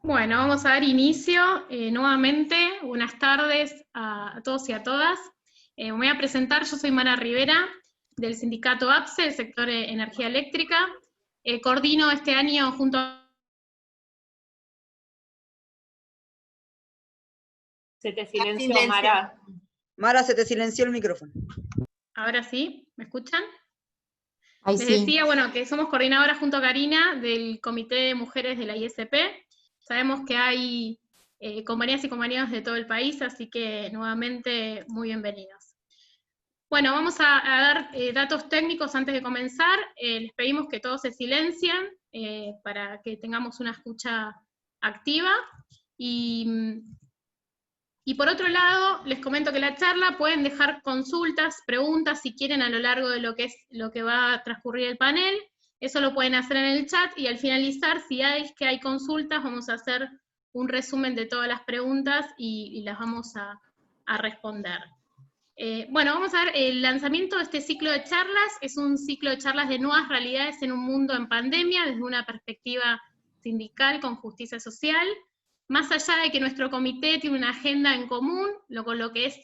Bueno, vamos a dar inicio nuevamente. Buenas tardes a todos y a todas. Me voy a presentar, yo soy Mara Rivera, del sindicato APSE, del sector energía eléctrica. Coordino este año junto a... Se te silenció, Mara. Mara, se te silenció el micrófono. Ahora sí, ¿me escuchan? Ahí Les sí. decía, bueno, que somos coordinadoras junto a Karina del Comité de Mujeres de la ISP. Sabemos que hay compañeras y compañeros de todo el país, así que nuevamente muy bienvenidos. Bueno, vamos a dar datos técnicos antes de comenzar. Les pedimos que todos se silencien para que tengamos una escucha activa. Y por otro lado, les comento que la charla pueden dejar consultas, preguntas, si quieren, a lo largo de lo que va a transcurrir el panel. Eso lo pueden hacer en el chat, y al finalizar, si hay consultas, vamos a hacer un resumen de todas las preguntas y las vamos a responder. Bueno, vamos a ver, el lanzamiento de este ciclo de charlas es un ciclo de charlas de nuevas realidades en un mundo en pandemia, desde una perspectiva sindical con justicia social. Más allá de que nuestro comité tiene una agenda en común, con lo que es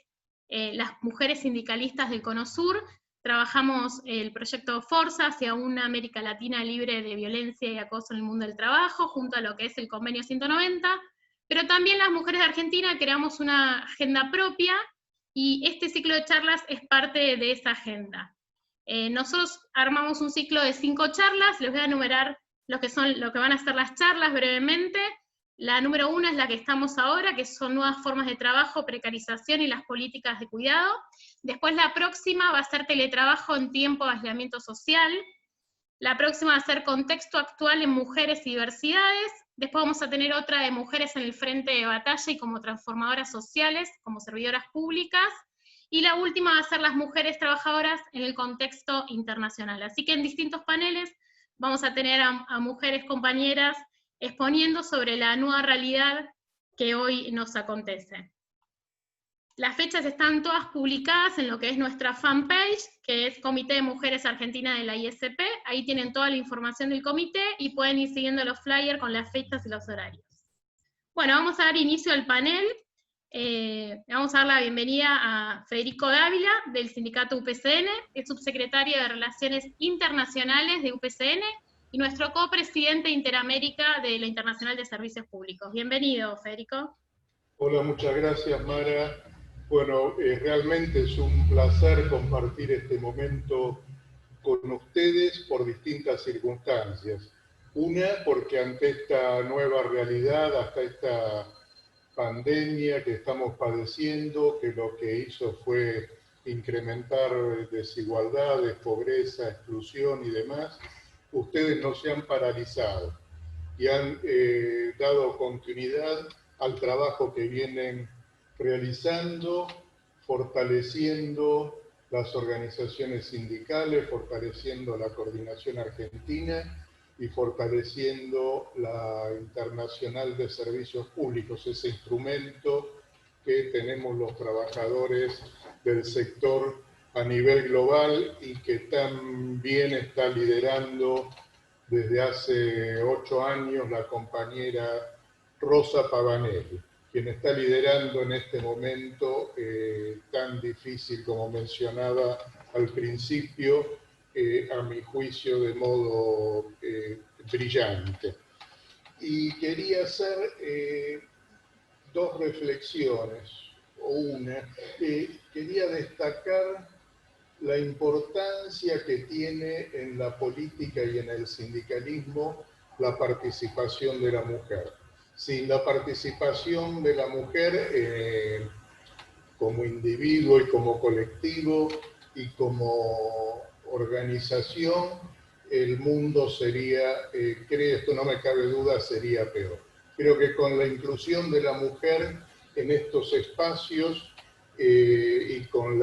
las mujeres sindicalistas del Cono Sur, trabajamos el proyecto Forza hacia una América Latina libre de violencia y acoso en el mundo del trabajo, junto a lo que es el convenio 190, pero también las mujeres de Argentina creamos una agenda propia, y este ciclo de charlas es parte de esa agenda. Nosotros armamos un ciclo de 5 charlas, les voy a enumerar lo que van a ser las charlas brevemente. La número 1 es la que estamos ahora, que son nuevas formas de trabajo, precarización y las políticas de cuidado. Después la próxima va a ser teletrabajo en tiempo de aislamiento social. La próxima va a ser contexto actual en mujeres y diversidades. Después vamos a tener otra de mujeres en el frente de batalla y como transformadoras sociales, como servidoras públicas. Y la última va a ser las mujeres trabajadoras en el contexto internacional. Así que en distintos paneles vamos a tener a mujeres compañeras exponiendo sobre la nueva realidad que hoy nos acontece. Las fechas están todas publicadas en lo que es nuestra fanpage, que es Comité de Mujeres Argentina de la ISP. Ahí tienen toda la información del comité y pueden ir siguiendo los flyers con las fechas y los horarios. Bueno, vamos a dar inicio al panel. Vamos a dar la bienvenida a Federico Dávila, del sindicato UPCN, es subsecretario de Relaciones Internacionales de UPCN, y nuestro copresidente de Interamérica de la Internacional de Servicios Públicos. Bienvenido, Federico. Hola, muchas gracias, Mara. Bueno, realmente es un placer compartir este momento con ustedes por distintas circunstancias. Una, porque ante esta nueva realidad, hasta esta pandemia que estamos padeciendo, que lo que hizo fue incrementar desigualdades, pobreza, exclusión y demás, ustedes no se han paralizado y han dado continuidad al trabajo que vienen realizando, fortaleciendo las organizaciones sindicales, fortaleciendo la coordinación argentina y fortaleciendo la Internacional de Servicios Públicos, ese instrumento que tenemos los trabajadores del sector a nivel global y que también está liderando desde hace 8 años la compañera Rosa Pavanelli, quien está liderando en este momento tan difícil como mencionaba al principio, a mi juicio de modo brillante. Y quería hacer 2 reflexiones, o una. Quería destacar la importancia que tiene en la política y en el sindicalismo la participación de la mujer. Sin la participación de la mujer como individuo y como colectivo y como organización, el mundo sería, esto no me cabe duda, sería peor. Creo que con la inclusión de la mujer en estos espacios y con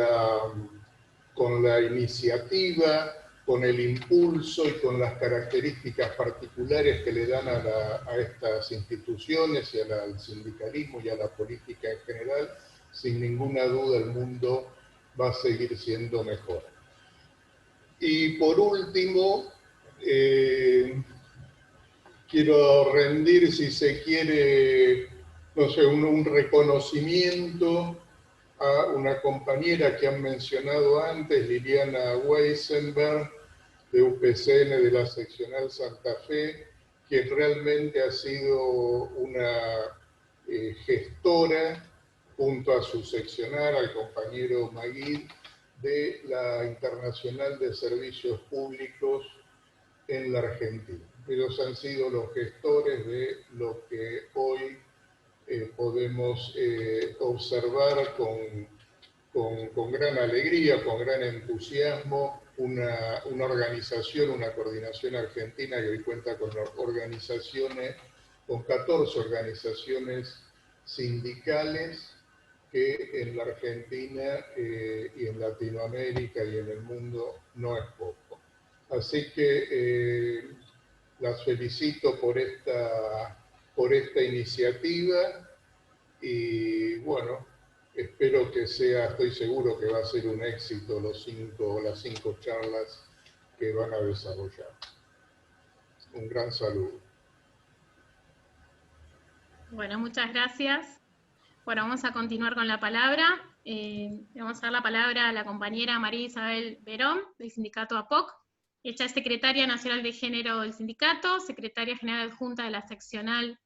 la iniciativa, con el impulso y con las características particulares que le dan a estas instituciones y al sindicalismo y a la política en general, sin ninguna duda el mundo va a seguir siendo mejor. Y por último, quiero rendir, si se quiere, no sé, un reconocimiento a una compañera que han mencionado antes, Liliana Weisenberg, de UPCN de la seccional Santa Fe, quien realmente ha sido una gestora, junto a su seccional, al compañero Maguid, de la Internacional de Servicios Públicos en la Argentina. Ellos han sido los gestores de lo que hoy podemos observar con gran alegría, con gran entusiasmo, una organización, una coordinación argentina que hoy cuenta con organizaciones, con 14 organizaciones sindicales, que en la Argentina y en Latinoamérica y en el mundo no es poco. Así que las felicito por esta iniciativa y bueno, espero que sea, estoy seguro que va a ser un éxito las 5 charlas que van a desarrollar. Un gran saludo. Bueno, muchas gracias. Bueno, vamos a continuar con la palabra. Vamos a dar la palabra a la compañera María Isabel Verón, del sindicato APOC. Ella es secretaria nacional de género del sindicato, secretaria general adjunta de la seccional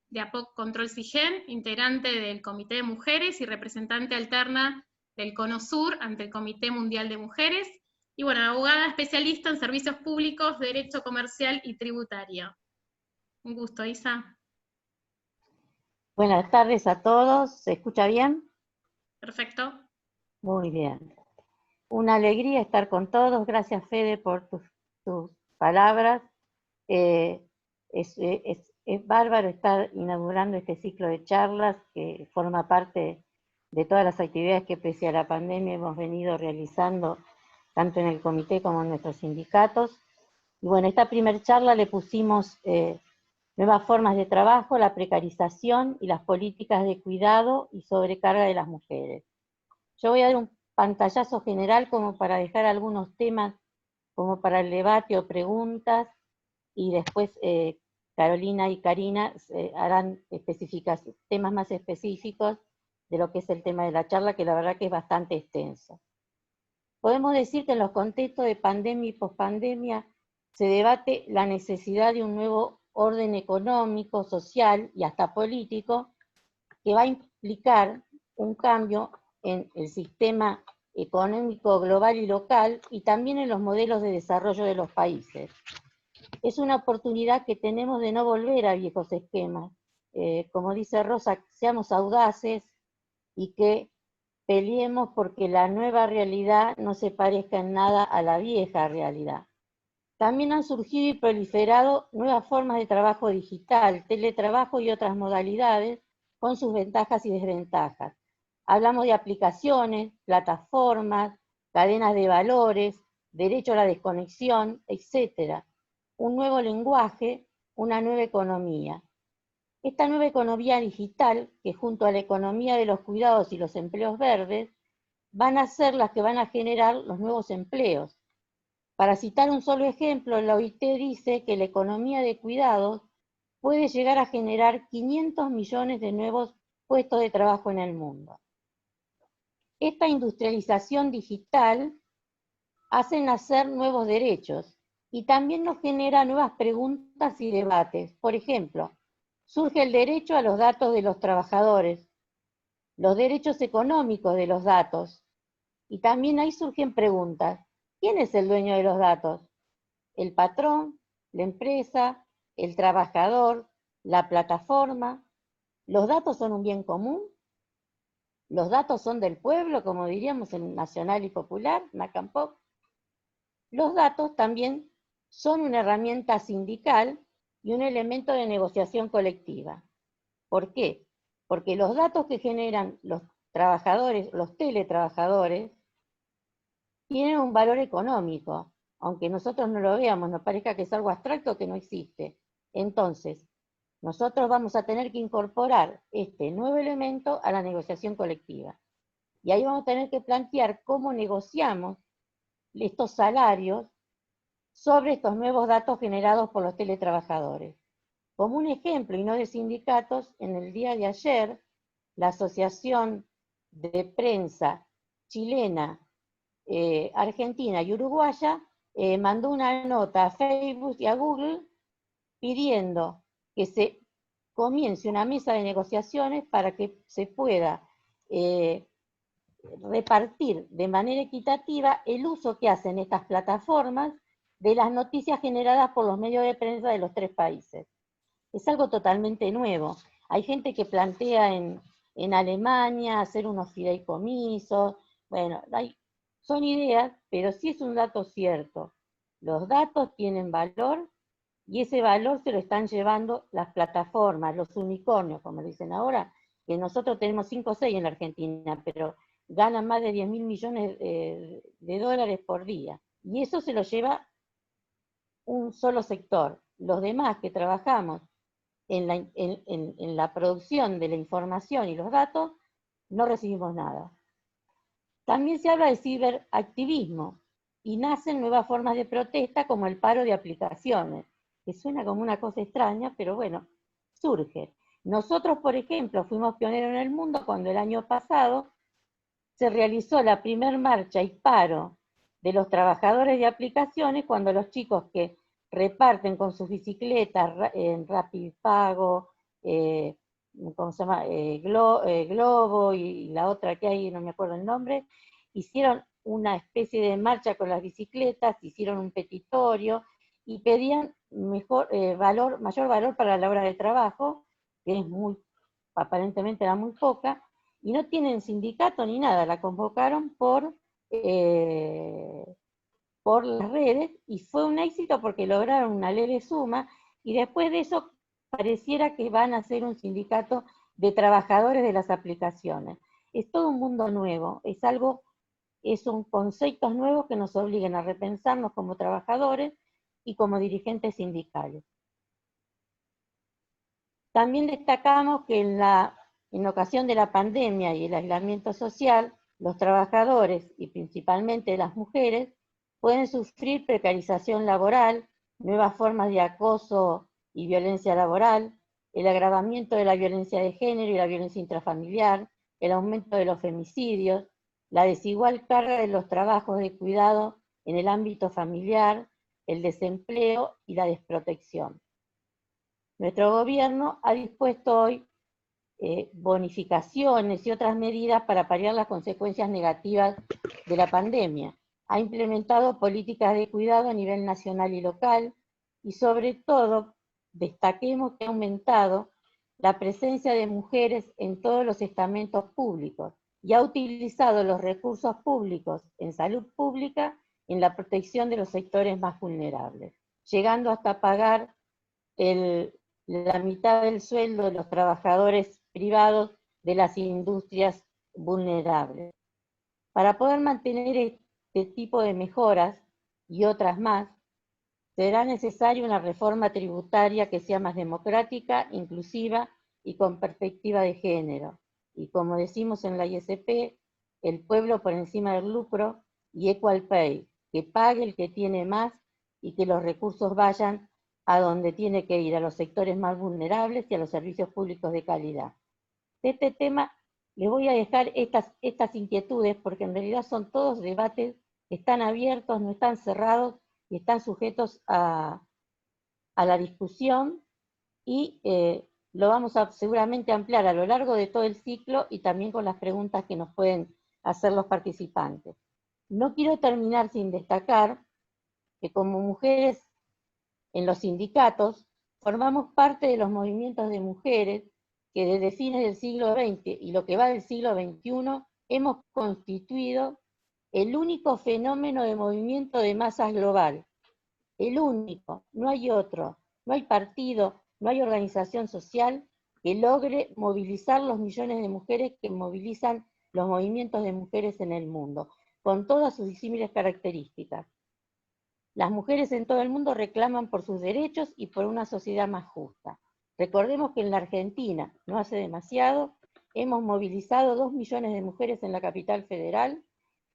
de APOC Control SIGEN, integrante del Comité de Mujeres y representante alterna del Cono Sur ante el Comité Mundial de Mujeres, y bueno, abogada especialista en servicios públicos, derecho comercial y tributario. Un gusto, Isa. Buenas tardes a todos, ¿se escucha bien? Perfecto. Muy bien. Una alegría estar con todos, gracias Fede por tus palabras. Es bárbaro estar inaugurando este ciclo de charlas que forma parte de todas las actividades que pese a la pandemia hemos venido realizando tanto en el comité como en nuestros sindicatos. Y bueno, esta primera charla le pusimos nuevas formas de trabajo, la precarización y las políticas de cuidado y sobrecarga de las mujeres. Yo voy a dar un pantallazo general como para dejar algunos temas como para el debate o preguntas, y después Carolina y Karina harán temas más específicos de lo que es el tema de la charla, que la verdad que es bastante extenso. Podemos decir que en los contextos de pandemia y pospandemia se debate la necesidad de un nuevo orden económico, social y hasta político que va a implicar un cambio en el sistema económico global y local y también en los modelos de desarrollo de los países. Es una oportunidad que tenemos de no volver a viejos esquemas. Como dice Rosa, seamos audaces y que peleemos porque la nueva realidad no se parezca en nada a la vieja realidad. También han surgido y proliferado nuevas formas de trabajo digital, teletrabajo y otras modalidades con sus ventajas y desventajas. Hablamos de aplicaciones, plataformas, cadenas de valores, derecho a la desconexión, etc. Un nuevo lenguaje, una nueva economía. Esta nueva economía digital, que junto a la economía de los cuidados y los empleos verdes, van a ser las que van a generar los nuevos empleos. Para citar un solo ejemplo, la OIT dice que la economía de cuidados puede llegar a generar 500 millones de nuevos puestos de trabajo en el mundo. Esta industrialización digital hace nacer nuevos derechos y también nos genera nuevas preguntas y debates. Por ejemplo, surge el derecho a los datos de los trabajadores, los derechos económicos de los datos, y también ahí surgen preguntas. ¿Quién es el dueño de los datos? ¿El patrón, la empresa, el trabajador, la plataforma? ¿Los datos son un bien común? ¿Los datos son del pueblo, como diríamos en nacional y popular, NACAMPOC? Los datos también son una herramienta sindical y un elemento de negociación colectiva. ¿Por qué? Porque los datos que generan los trabajadores, los teletrabajadores, tienen un valor económico, aunque nosotros no lo veamos, nos parezca que es algo abstracto que no existe. Entonces, nosotros vamos a tener que incorporar este nuevo elemento a la negociación colectiva. Y ahí vamos a tener que plantear cómo negociamos estos salarios sobre estos nuevos datos generados por los teletrabajadores. Como un ejemplo, y no de sindicatos, en el día de ayer, la Asociación de Prensa Chilena, Argentina y Uruguaya mandó una nota a Facebook y a Google pidiendo que se comience una mesa de negociaciones para que se pueda repartir de manera equitativa el uso que hacen estas plataformas de las noticias generadas por los medios de prensa de los 3 países. Es algo totalmente nuevo. Hay gente que plantea en Alemania hacer unos fideicomisos. Bueno, son ideas, pero sí es un dato cierto. Los datos tienen valor y ese valor se lo están llevando las plataformas, los unicornios, como dicen ahora, que nosotros tenemos 5 o 6 en la Argentina, pero ganan más de 10.000 millones de dólares por día. Y eso se lo lleva un solo sector. Los demás que trabajamos en la producción de la información y los datos, no recibimos nada. También se habla de ciberactivismo y nacen nuevas formas de protesta como el paro de aplicaciones, que suena como una cosa extraña, pero bueno, surge. Nosotros, por ejemplo, fuimos pioneros en el mundo cuando el año pasado se realizó la primer marcha y paro de los trabajadores de aplicaciones cuando los chicos que reparten con sus bicicletas en Rapid Pago, ¿cómo se llama? Globo y la otra que hay, no me acuerdo el nombre, hicieron una especie de marcha con las bicicletas, hicieron un petitorio y pedían mayor valor para la hora de trabajo, que es aparentemente era muy poca, y no tienen sindicato ni nada, la convocaron por las redes y fue un éxito porque lograron una leve suma y después de eso pareciera que van a ser un sindicato de trabajadores de las aplicaciones. Es todo un mundo nuevo, son conceptos nuevos que nos obligan a repensarnos como trabajadores y como dirigentes sindicales. También destacamos que en ocasión de la pandemia y el aislamiento social, los trabajadores, y principalmente las mujeres, pueden sufrir precarización laboral, nuevas formas de acoso y violencia laboral, el agravamiento de la violencia de género y la violencia intrafamiliar, el aumento de los femicidios, la desigual carga de los trabajos de cuidado en el ámbito familiar, el desempleo y la desprotección. Nuestro gobierno ha dispuesto hoy bonificaciones y otras medidas para paliar las consecuencias negativas de la pandemia. Ha implementado políticas de cuidado a nivel nacional y local y sobre todo destaquemos que ha aumentado la presencia de mujeres en todos los estamentos públicos y ha utilizado los recursos públicos en salud pública en la protección de los sectores más vulnerables, llegando hasta pagar la mitad del sueldo de los trabajadores privados de las industrias vulnerables. Para poder mantener este tipo de mejoras y otras más, será necesaria una reforma tributaria que sea más democrática, inclusiva y con perspectiva de género. Y como decimos en la ISP, el pueblo por encima del lucro y equal pay, que pague el que tiene más y que los recursos vayan a donde tiene que ir, a los sectores más vulnerables y a los servicios públicos de calidad. De este tema les voy a dejar estas inquietudes porque en realidad son todos debates que están abiertos, no están cerrados y están sujetos a la discusión y lo vamos a seguramente ampliar a lo largo de todo el ciclo y también con las preguntas que nos pueden hacer los participantes. No quiero terminar sin destacar que como mujeres en los sindicatos formamos parte de los movimientos de mujeres que desde fines del siglo XX y lo que va del siglo XXI hemos constituido el único fenómeno de movimiento de masas global. El único, no hay otro, no hay partido, no hay organización social que logre movilizar los millones de mujeres que movilizan los movimientos de mujeres en el mundo, con todas sus disímiles características. Las mujeres en todo el mundo reclaman por sus derechos y por una sociedad más justa. Recordemos que en la Argentina, no hace demasiado, hemos movilizado 2 millones de mujeres en la capital federal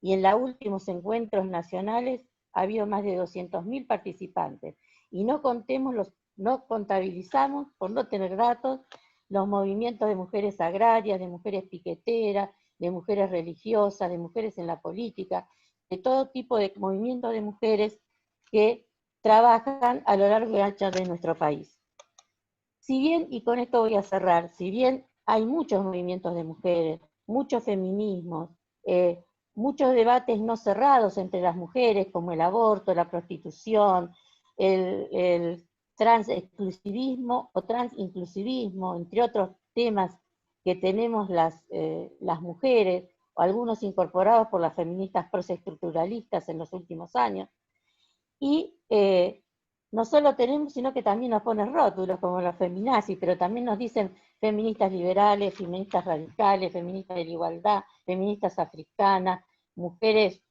y en los últimos encuentros nacionales ha habido más de 200.000 participantes. Y no contemos no contabilizamos, por no tener datos, los movimientos de mujeres agrarias, de mujeres piqueteras, de mujeres religiosas, de mujeres en la política, de todo tipo de movimientos de mujeres que trabajan a lo largo y ancho de nuestro país. Si bien, y con esto voy a cerrar, si bien hay muchos movimientos de mujeres, muchos feminismos, muchos debates no cerrados entre las mujeres, como el aborto, la prostitución, el transexclusivismo o transinclusivismo, entre otros temas que tenemos las mujeres, o algunos incorporados por las feministas prosestructuralistas en los últimos años. Y no solo tenemos, sino que también nos ponen rótulos como los feminazis, pero también nos dicen feministas liberales, feministas radicales, feministas de la igualdad, feministas africanas, mujeres,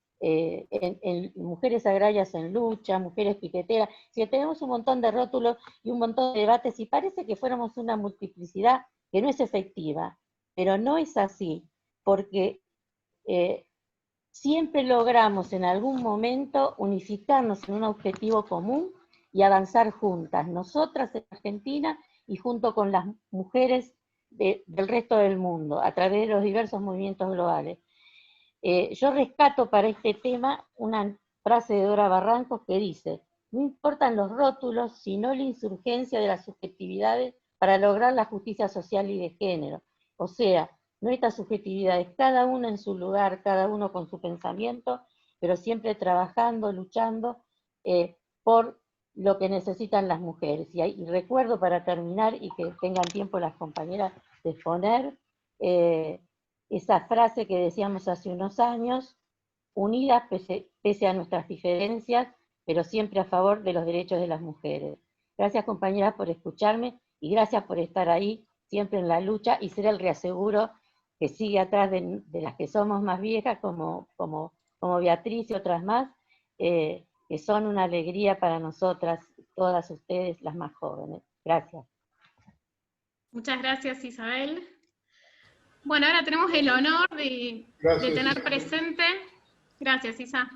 mujeres agrarias en lucha, mujeres piqueteras. Si tenemos un montón de rótulos y un montón de debates, y parece que fuéramos una multiplicidad que no es efectiva, pero no es así, porque siempre logramos en algún momento unificarnos en un objetivo común y avanzar juntas, nosotras en Argentina y junto con las mujeres del resto del mundo, a través de los diversos movimientos globales. Yo rescato para este tema una frase de Dora Barrancos que dice: no importan los rótulos, sino la insurgencia de las subjetividades para lograr la justicia social y de género. O sea, nuestras subjetividades, cada uno en su lugar, cada uno con su pensamiento, pero siempre trabajando, luchando por lo que necesitan las mujeres. Y recuerdo, para terminar, y que tengan tiempo las compañeras de exponer, esa frase que decíamos hace unos años: unidas pese a nuestras diferencias, pero siempre a favor de los derechos de las mujeres. Gracias, compañeras, por escucharme, y gracias por estar ahí siempre en la lucha y ser el reaseguro que sigue atrás de las que somos más viejas, como Beatriz y otras más, que son una alegría para nosotras, todas ustedes, las más jóvenes. Gracias. Muchas gracias, Isabel. Bueno, ahora tenemos el honor de tener presente, gracias, Isa,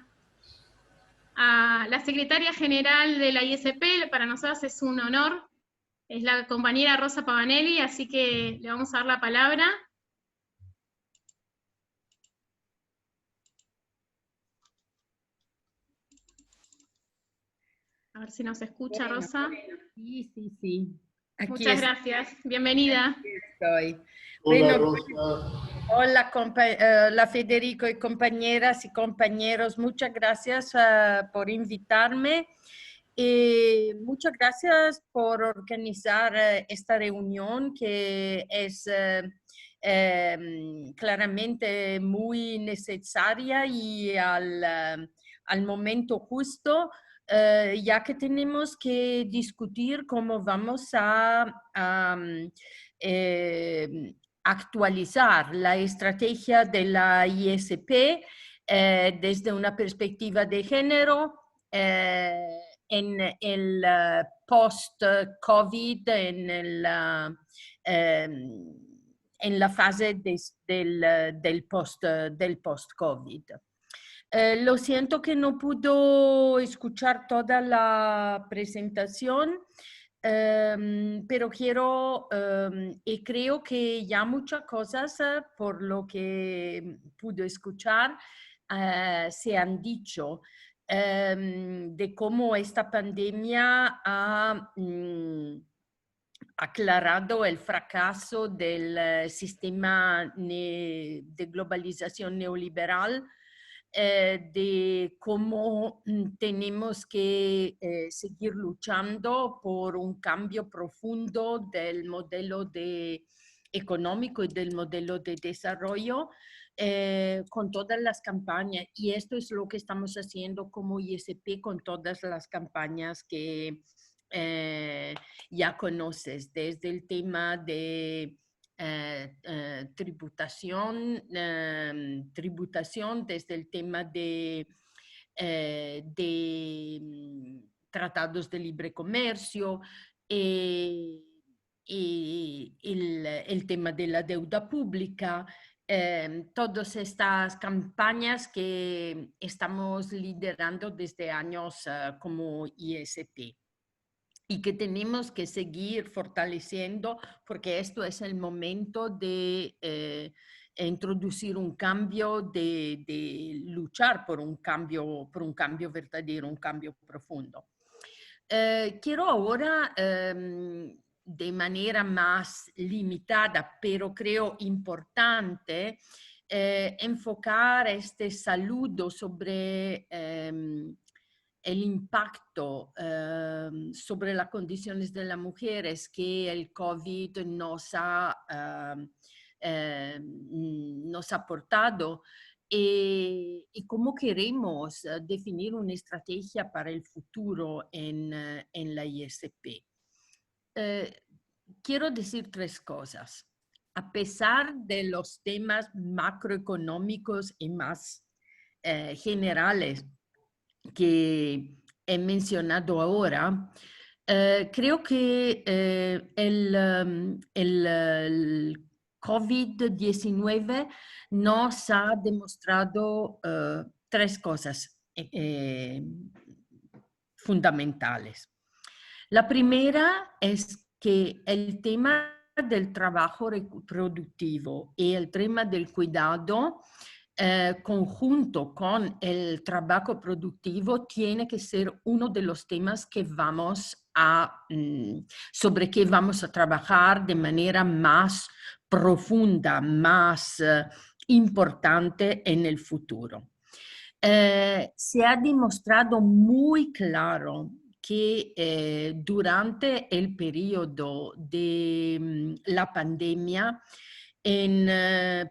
a la secretaria general de la ISP. Para nosotros es un honor, es la compañera Rosa Pavanelli, así que le vamos a dar la palabra. A ver si nos escucha, Rosa. Sí. Aquí muchas gracias, bienvenida. Aquí estoy. Hola, Bueno, Rosa. hola Federico y compañeras y compañeros, muchas gracias por invitarme. Muchas gracias por organizar esta reunión, que es claramente muy necesaria y al momento justo, ya que tenemos que discutir cómo vamos a actualizar la estrategia de la ISP desde una perspectiva de género, en el post-COVID, en la fase del post-COVID. Lo siento que no pudo escuchar toda la presentación, pero quiero y creo que ya muchas cosas, por lo que pude escuchar, se han dicho. De cómo esta pandemia ha aclarado el fracaso del sistema de globalización neoliberal, de cómo tenemos que seguir luchando por un cambio profundo del modelo económico y del modelo de desarrollo, con todas las campañas, y esto es lo que estamos haciendo como ISP con todas las campañas que ya conoces, desde el tema de tributación, desde el tema de tratados de libre comercio, y el tema de la deuda pública, todas estas campañas que estamos liderando desde años como ISP. y que tenemos que seguir fortaleciendo porque esto es el momento de introducir un cambio, de luchar por un cambio verdadero, un cambio profundo. Quiero ahora, de manera más limitada, pero creo importante, enfocar este saludo sobre el impacto sobre las condiciones de las mujeres que el COVID nos ha portado y cómo queremos definir una estrategia para el futuro en la ISP. Quiero decir 3 cosas. A pesar de los temas macroeconómicos y más generales que he mencionado ahora, creo que el COVID-19 nos ha demostrado 3 cosas fundamentales. La primera es que el tema del trabajo reproductivo y el tema del cuidado conjunto con el trabajo productivo tiene que ser uno de los temas que sobre que vamos a trabajar de manera más profunda, más importante en el futuro. Se ha demostrado muy claro que durante el periodo de la pandemia, en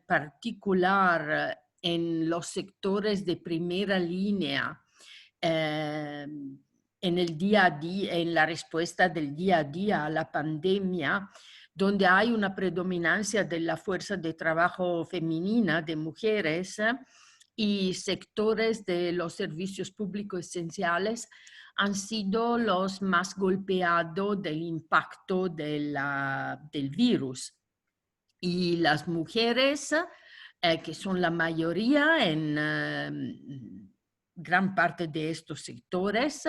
particular en los sectores de primera línea, en el día a día, en la respuesta del día a día a la pandemia, donde hay una predominancia de la fuerza de trabajo femenina de mujeres y sectores de los servicios públicos esenciales, han sido los más golpeados del impacto del virus. Y las mujeres, que son la mayoría en gran parte de estos sectores,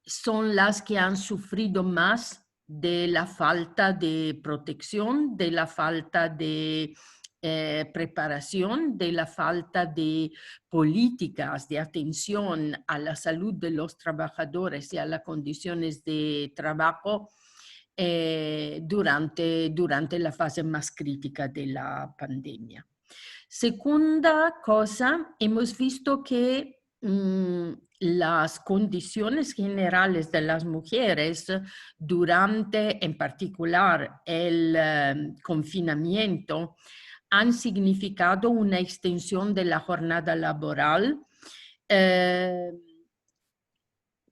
son las que han sufrido más de la falta de protección, de la falta de preparación, de la falta de políticas de atención a la salud de los trabajadores y a las condiciones de trabajo durante la fase más crítica de la pandemia. Segunda cosa, hemos visto que las condiciones generales de las mujeres durante, en particular, el confinamiento, han significado una extensión de la jornada laboral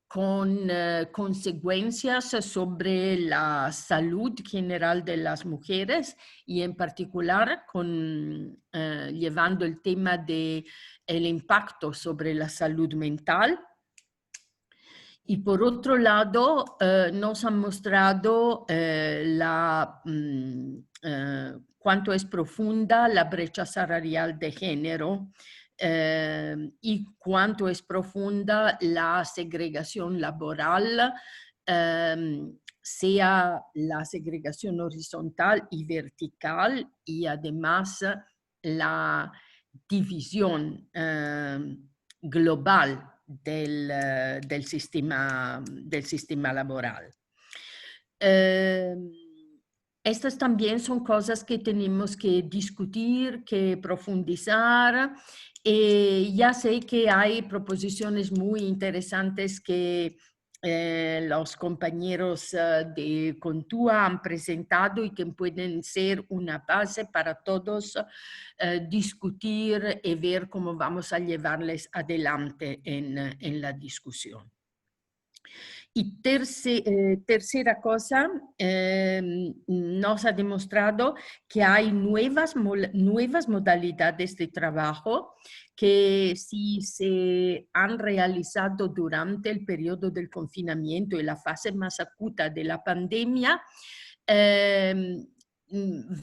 con consecuencias sobre la salud general de las mujeres y en particular llevando el tema del impacto sobre la salud mental. Y por otro lado, nos han mostrado cuánto es profunda la brecha salarial de género y cuánto es profunda la segregación laboral, sea la segregación horizontal y vertical y además la división global del sistema laboral. Estas también son cosas que tenemos que discutir, que profundizar. Ya sé que hay proposiciones muy interesantes que los compañeros de Contúa han presentado y que pueden ser una base para todos discutir y ver cómo vamos a llevarles adelante en la discusión. Y tercera cosa, nos ha demostrado que hay nuevas modalidades de trabajo que si se han realizado durante el periodo del confinamiento y la fase más aguda de la pandemia,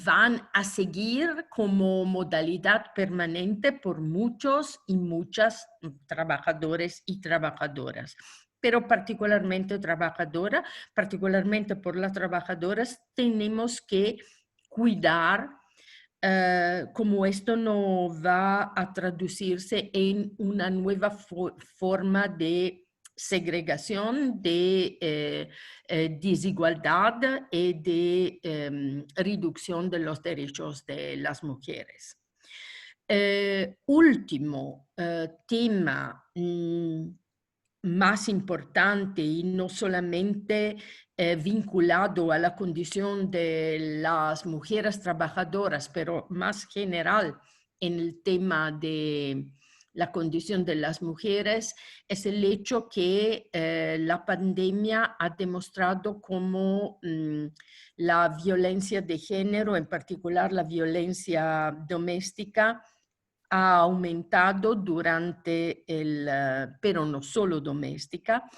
van a seguir como modalidad permanente por muchos y muchas trabajadores y trabajadoras. pero particularmente trabajadora, particularmente por las trabajadoras, tenemos que cuidar cómo esto no va a traducirse en una nueva forma de segregación, de desigualdad y de reducción de los derechos de las mujeres. Último tema más importante y no solamente vinculado a la condición de las mujeres trabajadoras, pero más general en el tema de la condición de las mujeres, es el hecho que la pandemia ha demostrado cómo la violencia de género, en particular la violencia doméstica, ha aumentado durante pero no solo doméstica,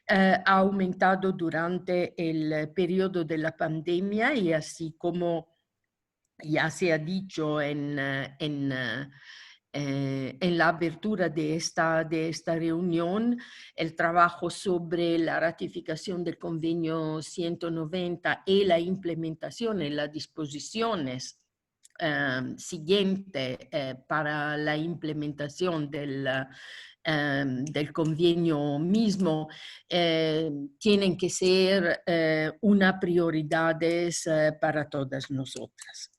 ha aumentado durante el periodo de la pandemia y así como ya se ha dicho en la apertura de esta reunión, el trabajo sobre la ratificación del convenio 190 y la implementación y las disposiciones siguiente para la implementación del convenio mismo tienen que ser una prioridad para todas nosotras.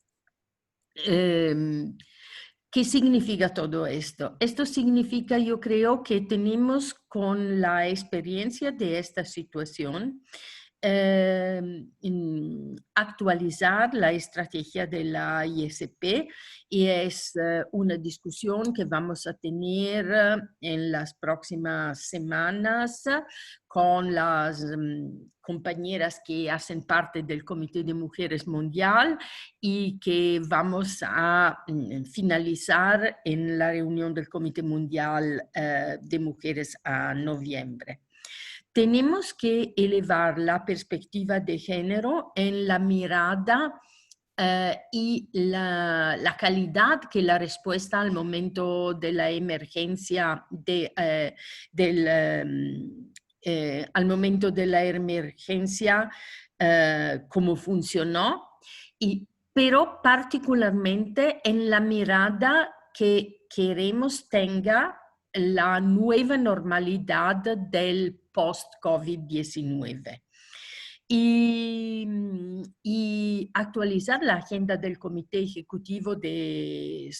¿Qué significa todo esto? Esto significa, yo creo, que tenemos con la experiencia de esta situación actualizar la estrategia de la ISP y es una discusión que vamos a tener en las próximas semanas con las compañeras que hacen parte del Comité de Mujeres Mundial y que vamos a finalizar en la reunión del Comité Mundial de Mujeres a noviembre. Tenemos que elevar la perspectiva de género en la mirada y la calidad que la respuesta al momento de la emergencia, al momento de la emergencia, cómo funcionó, pero particularmente en la mirada que queremos tenga la nueva normalidad del post-COVID-19. Y actualizar la agenda del Comité Ejecutivo en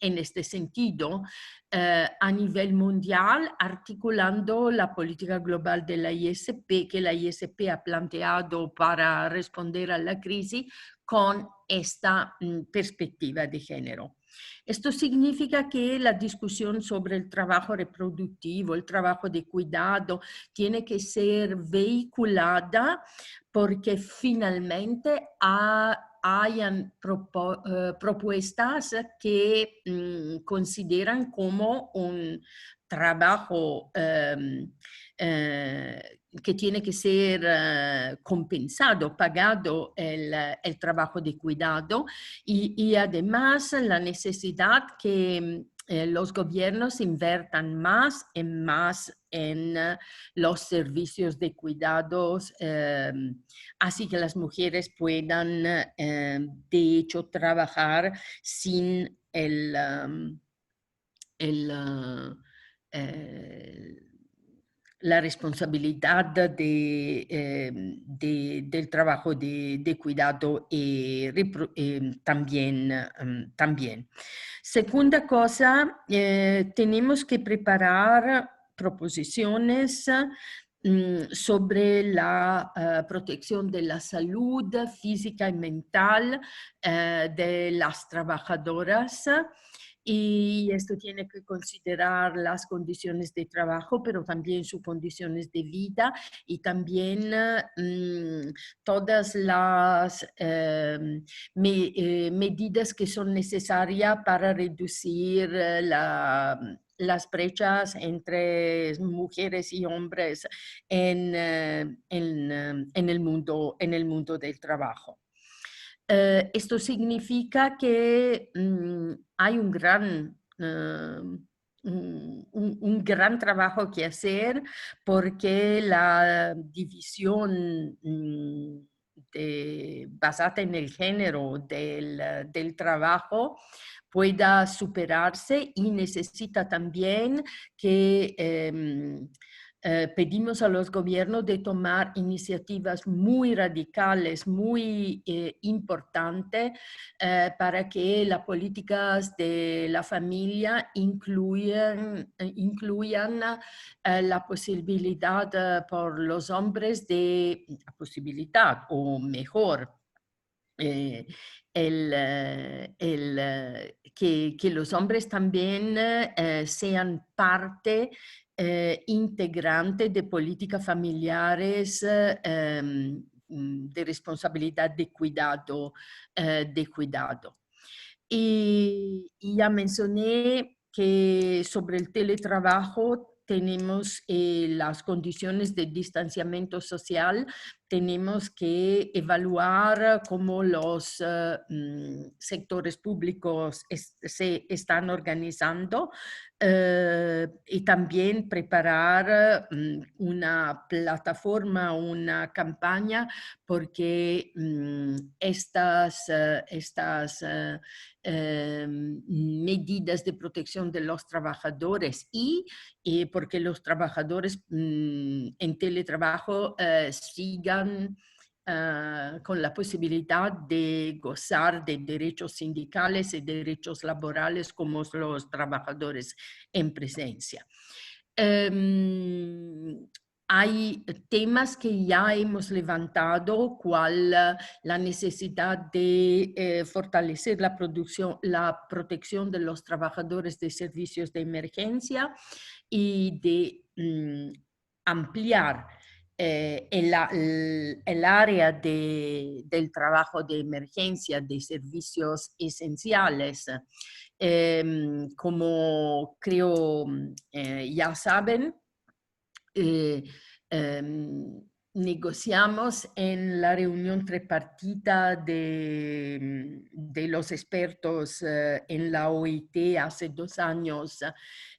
este sentido a nivel mundial, articulando la política global de la ISP que la ISP ha planteado para responder a la crisis con esta perspectiva de género. Esto significa que la discusión sobre el trabajo reproductivo, el trabajo de cuidado, tiene que ser vehiculada porque finalmente hayan propuestas que consideran como un trabajo que tiene que ser compensado, pagado el trabajo de cuidado y además la necesidad que los gobiernos inviertan más en los servicios de cuidados, así que las mujeres puedan de hecho trabajar sin la responsabilidad del trabajo de cuidado también. Segunda cosa, tenemos que preparar proposiciones sobre la protección de la salud física y mental de las trabajadoras. Y esto tiene que considerar las condiciones de trabajo, pero también sus condiciones de vida y también todas las medidas que son necesarias para reducir las brechas entre mujeres y hombres en el mundo del trabajo. Esto significa que hay un un gran trabajo que hacer, porque la división basada en el género del trabajo pueda superarse, y necesita también que pedimos a los gobiernos de tomar iniciativas muy radicales, muy importantes, para que las políticas de la familia incluyan la posibilidad por los hombres o mejor, que los hombres también sean parte integrante de políticas familiares de responsabilidad de cuidado. Y ya mencioné que sobre el teletrabajo tenemos las condiciones de distanciamiento social. Tenemos que evaluar cómo los sectores públicos se están organizando, y también preparar una plataforma, una campaña, porque estas medidas de protección de los trabajadores y porque los trabajadores en teletrabajo sigan con la posibilidad de gozar de derechos sindicales y derechos laborales como los trabajadores en presencia. Hay temas que ya hemos levantado, cual la necesidad de fortalecer la protección de los trabajadores de servicios de emergencia y de ampliar el área del trabajo de emergencia de servicios esenciales. Como creo ya saben, negociamos en la reunión tripartita de los expertos en la OIT hace 2 años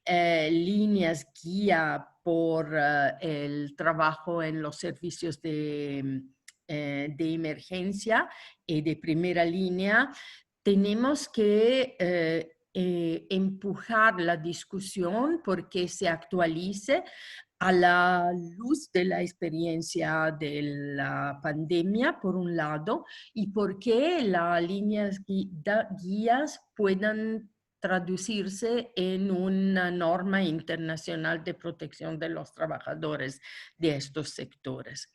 líneas guía por el trabajo en los servicios de emergencia y de primera línea. Tenemos que empujar la discusión porque se actualice a la luz de la experiencia de la pandemia, por un lado, y porque las líneas guías puedan traducirse en una norma internacional de protección de los trabajadores de estos sectores.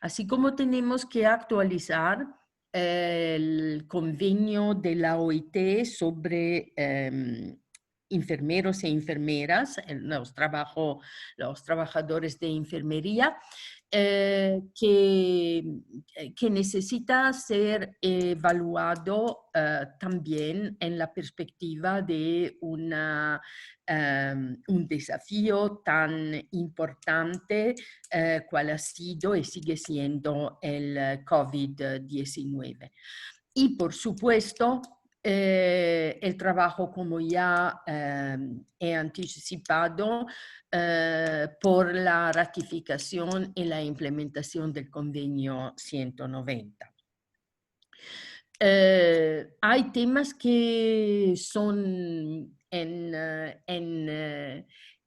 Así como tenemos que actualizar el convenio de la OIT sobre enfermeros e enfermeras, los trabajadores de enfermería, que necesita ser evaluado también en la perspectiva de un desafío tan importante cual ha sido y sigue siendo el COVID-19. Y por supuesto, el trabajo, como ya he anticipado, por la ratificación y la implementación del convenio 190. Hay temas que son en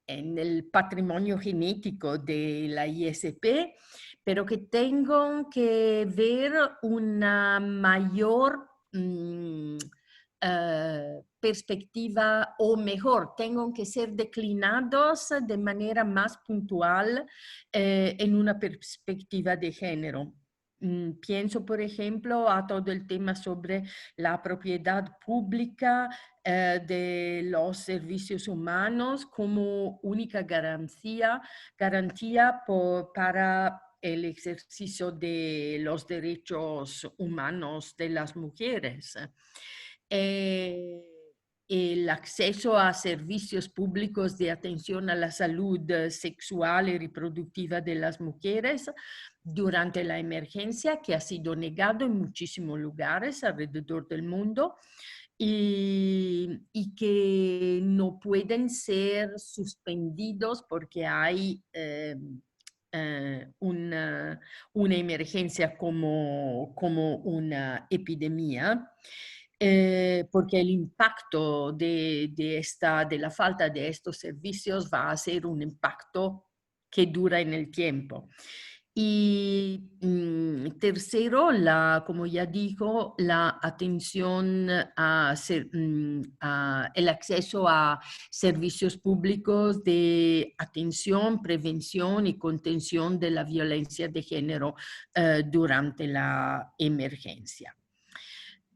el patrimonio genético de la ISP, pero que tengo que ver una mayor perspectiva, o mejor, tengan que ser declinados de manera más puntual en una perspectiva de género. Pienso, por ejemplo, a todo el tema sobre la propiedad pública de los servicios humanos como única garantía para el ejercicio de los derechos humanos de las mujeres. El acceso a servicios públicos de atención a la salud sexual y reproductiva de las mujeres durante la emergencia, que ha sido negado en muchísimos lugares alrededor del mundo, y que no pueden ser suspendidos porque hay una emergencia como una epidemia, porque el impacto de la falta de estos servicios va a ser un impacto que dura en el tiempo. Y tercero, como ya dijo, la atención el acceso a servicios públicos de atención, prevención y contención de la violencia de género durante la emergencia.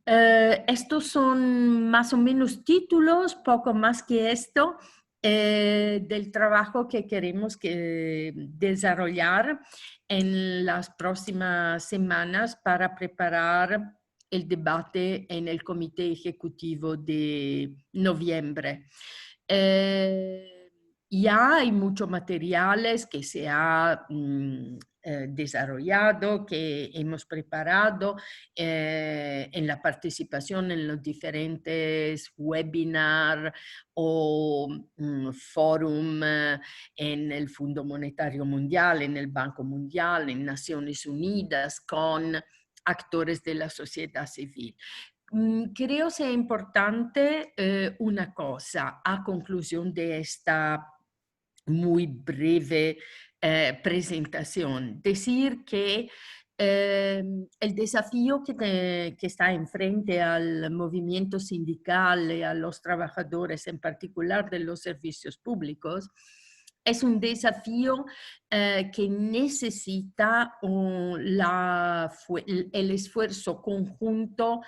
Estos son más o menos títulos, poco más que esto, del trabajo que queremos desarrollar en las próximas semanas para preparar el debate en el Comité Ejecutivo de noviembre. Ya hay muchos materiales que se ha desarrollado, que hemos preparado en la participación en los diferentes webinars o forum en el Fondo Monetario Mundial, en el Banco Mundial, en Naciones Unidas, con actores de la sociedad civil. Creo sea importante una cosa a conclusión de esta muy breve presentación. Decir que el desafío que está enfrente al movimiento sindical y a los trabajadores, en particular de los servicios públicos, es un desafío que necesita el esfuerzo conjunto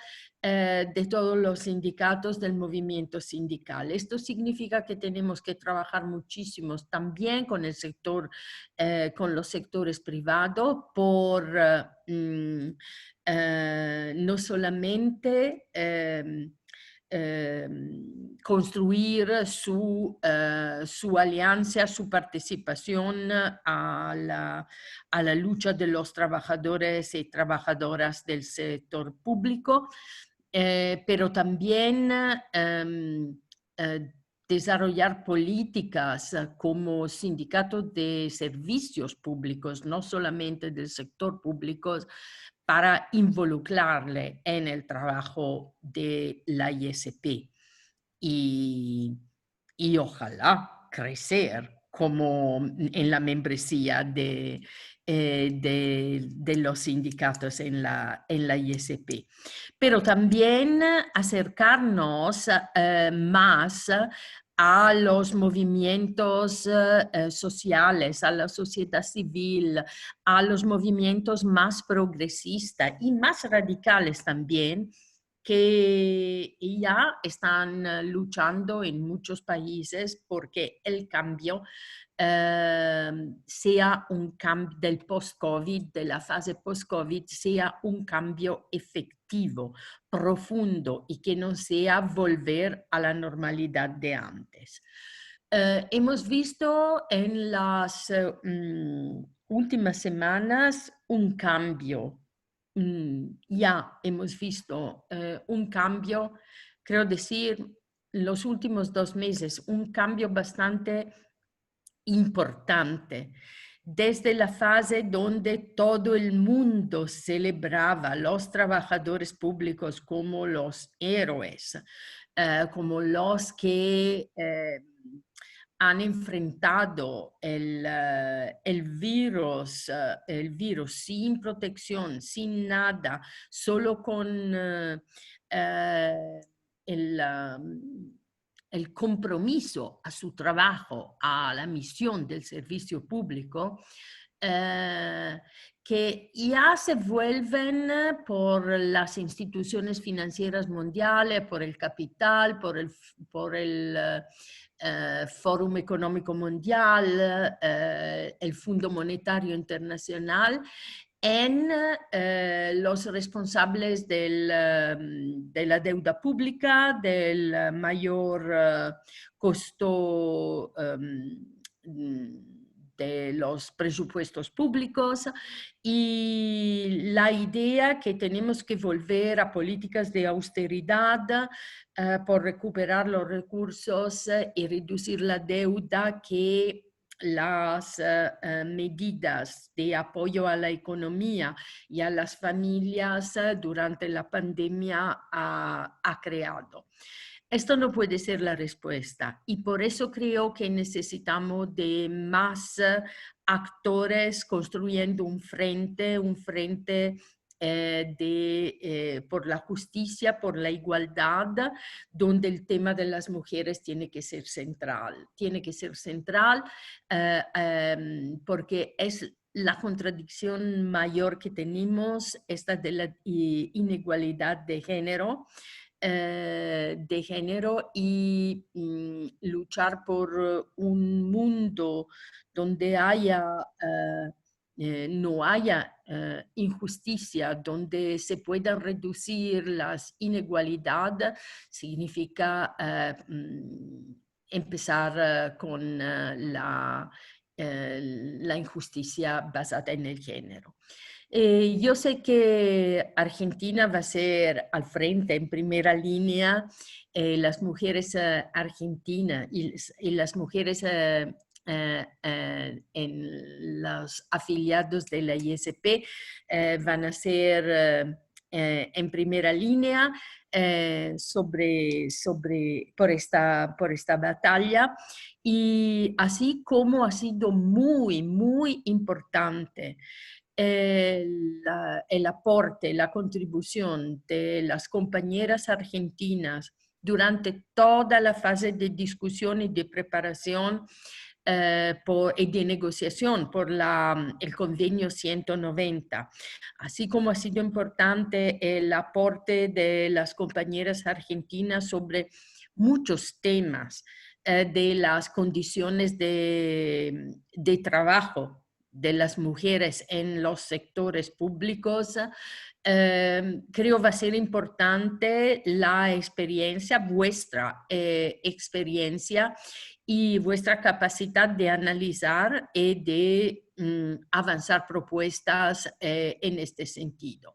de todos los sindicatos del movimiento sindical. Esto significa que tenemos que trabajar muchísimo también con el sector, con los sectores privados, por no solamente construir su alianza, su participación a la lucha de los trabajadores y trabajadoras del sector público, pero también desarrollar políticas como sindicatos de servicios públicos, no solamente del sector público, para involucrarle en el trabajo de la ISP y ojalá crecer como en la membresía de los sindicatos en la ISP. Pero también acercarnos más a los movimientos sociales, a la sociedad civil, a los movimientos más progresistas y más radicales también, que ya están luchando en muchos países porque el cambio sea un cambio del post-COVID, de la fase post-COVID, sea un cambio efectivo, profundo y que no sea volver a la normalidad de antes. Hemos visto en las últimas semanas un cambio. Ya hemos visto un cambio, creo decir, los últimos 2 meses, un cambio bastante importante. Desde la fase donde todo el mundo celebraba a los trabajadores públicos como los héroes, como los que han enfrentado el virus sin protección, sin nada, solo con el compromiso a su trabajo, a la misión del servicio público, que ya se vuelven por las instituciones financieras mundiales, por el capital, por el Fórum Económico Mundial, el Fondo Monetario Internacional, en los responsables de la deuda pública, del mayor costo de los presupuestos públicos y la idea que tenemos que volver a políticas de austeridad por recuperar los recursos y reducir la deuda que las medidas de apoyo a la economía y a las familias durante la pandemia ha creado. Esto no puede ser la respuesta y por eso creo que necesitamos de más actores construyendo un frente por la justicia, por la igualdad, donde el tema de las mujeres tiene que ser central. Tiene que ser central porque es la contradicción mayor que tenemos, esta de la inigualdad de género y luchar por un mundo donde no haya injusticia, donde se puedan reducir las inegalidades, significa empezar con la injusticia basada en el género. Yo sé que Argentina va a ser al frente, en primera línea, las mujeres argentinas y las mujeres en los afiliados de la ISP van a ser en primera línea por esta batalla, y así como ha sido muy, muy importante el aporte, la contribución de las compañeras argentinas durante toda la fase de discusión y de preparación y de negociación por el convenio 190, así como ha sido importante el aporte de las compañeras argentinas sobre muchos temas de las condiciones de trabajo de las mujeres en los sectores públicos. Creo va a ser importante la experiencia, vuestra experiencia y vuestra capacidad de analizar y de avanzar propuestas en este sentido.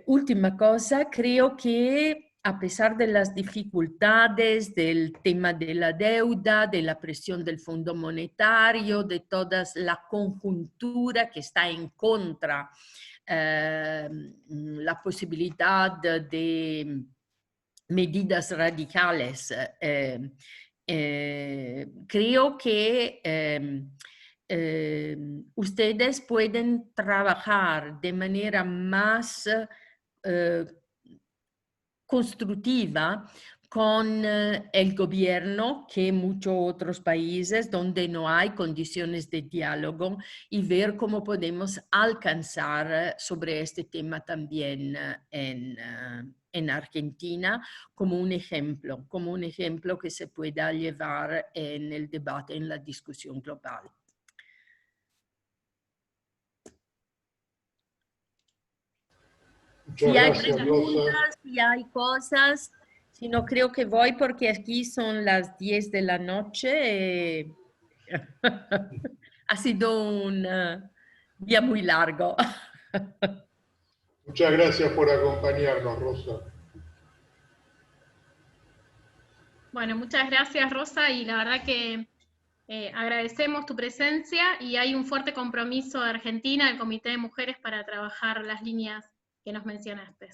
Última cosa, creo que a pesar de las dificultades del tema de la deuda, de la presión del Fondo Monetario, de toda la conjuntura que está en contra la posibilidad de medidas radicales, creo que ustedes pueden trabajar de manera más constructiva con el gobierno que muchos otros países donde no hay condiciones de diálogo, y ver cómo podemos alcanzar sobre este tema también en Argentina como un ejemplo que se pueda llevar en el debate, en la discusión global. Si hay preguntas, si hay cosas, si no, creo que voy porque aquí son las 10 de la noche. Ha sido un día muy largo. Muchas gracias por acompañarnos, Rosa. Bueno, muchas gracias, Rosa, y la verdad que agradecemos tu presencia, y hay un fuerte compromiso de Argentina, del Comité de Mujeres, para trabajar las líneas que nos mencionaste.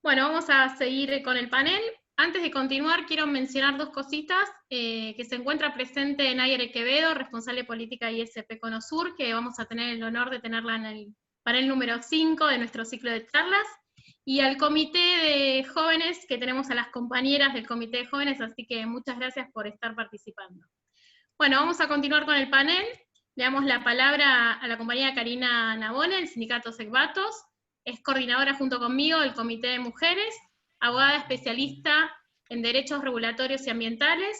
Bueno, vamos a seguir con el panel. Antes de continuar, quiero mencionar dos cositas, que se encuentra presente Nayara Quevedo, responsable de política ISP Conosur, que vamos a tener el honor de tenerla en el panel número 5 de nuestro ciclo de charlas, y al comité de jóvenes, que tenemos a las compañeras del comité de jóvenes, así que muchas gracias por estar participando. Bueno, vamos a continuar con el panel. Le damos la palabra a la compañera Karina Nabone, del sindicato Secvatos. Es coordinadora junto conmigo del Comité de Mujeres, abogada especialista en derechos regulatorios y ambientales,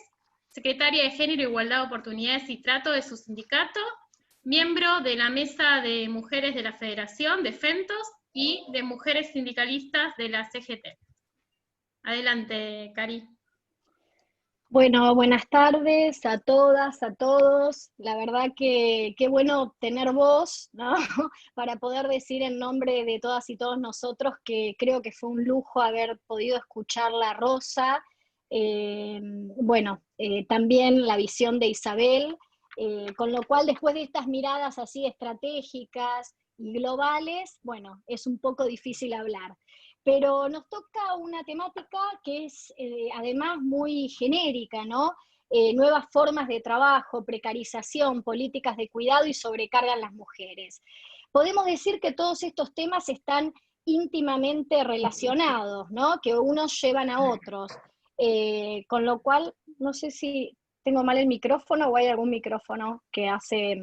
secretaria de Género, Igualdad de Oportunidades y Trato de su sindicato, miembro de la Mesa de Mujeres de la Federación de FENTOS y de Mujeres Sindicalistas de la CGT. Adelante, Cari. Bueno, buenas tardes a todas, a todos. La verdad que qué bueno tener voz, ¿no? Para poder decir en nombre de todas y todos nosotros que creo que fue un lujo haber podido escucharla a Rosa. También la visión de Isabel, con lo cual después de estas miradas así estratégicas y globales, bueno, es un poco difícil hablar. Pero nos toca una temática que es además muy genérica, ¿no? Nuevas formas de trabajo, precarización, políticas de cuidado y sobrecarga en las mujeres. Podemos decir que todos estos temas están íntimamente relacionados, ¿no? Que unos llevan a otros. Con lo cual, no sé si tengo mal el micrófono o hay algún micrófono que hace...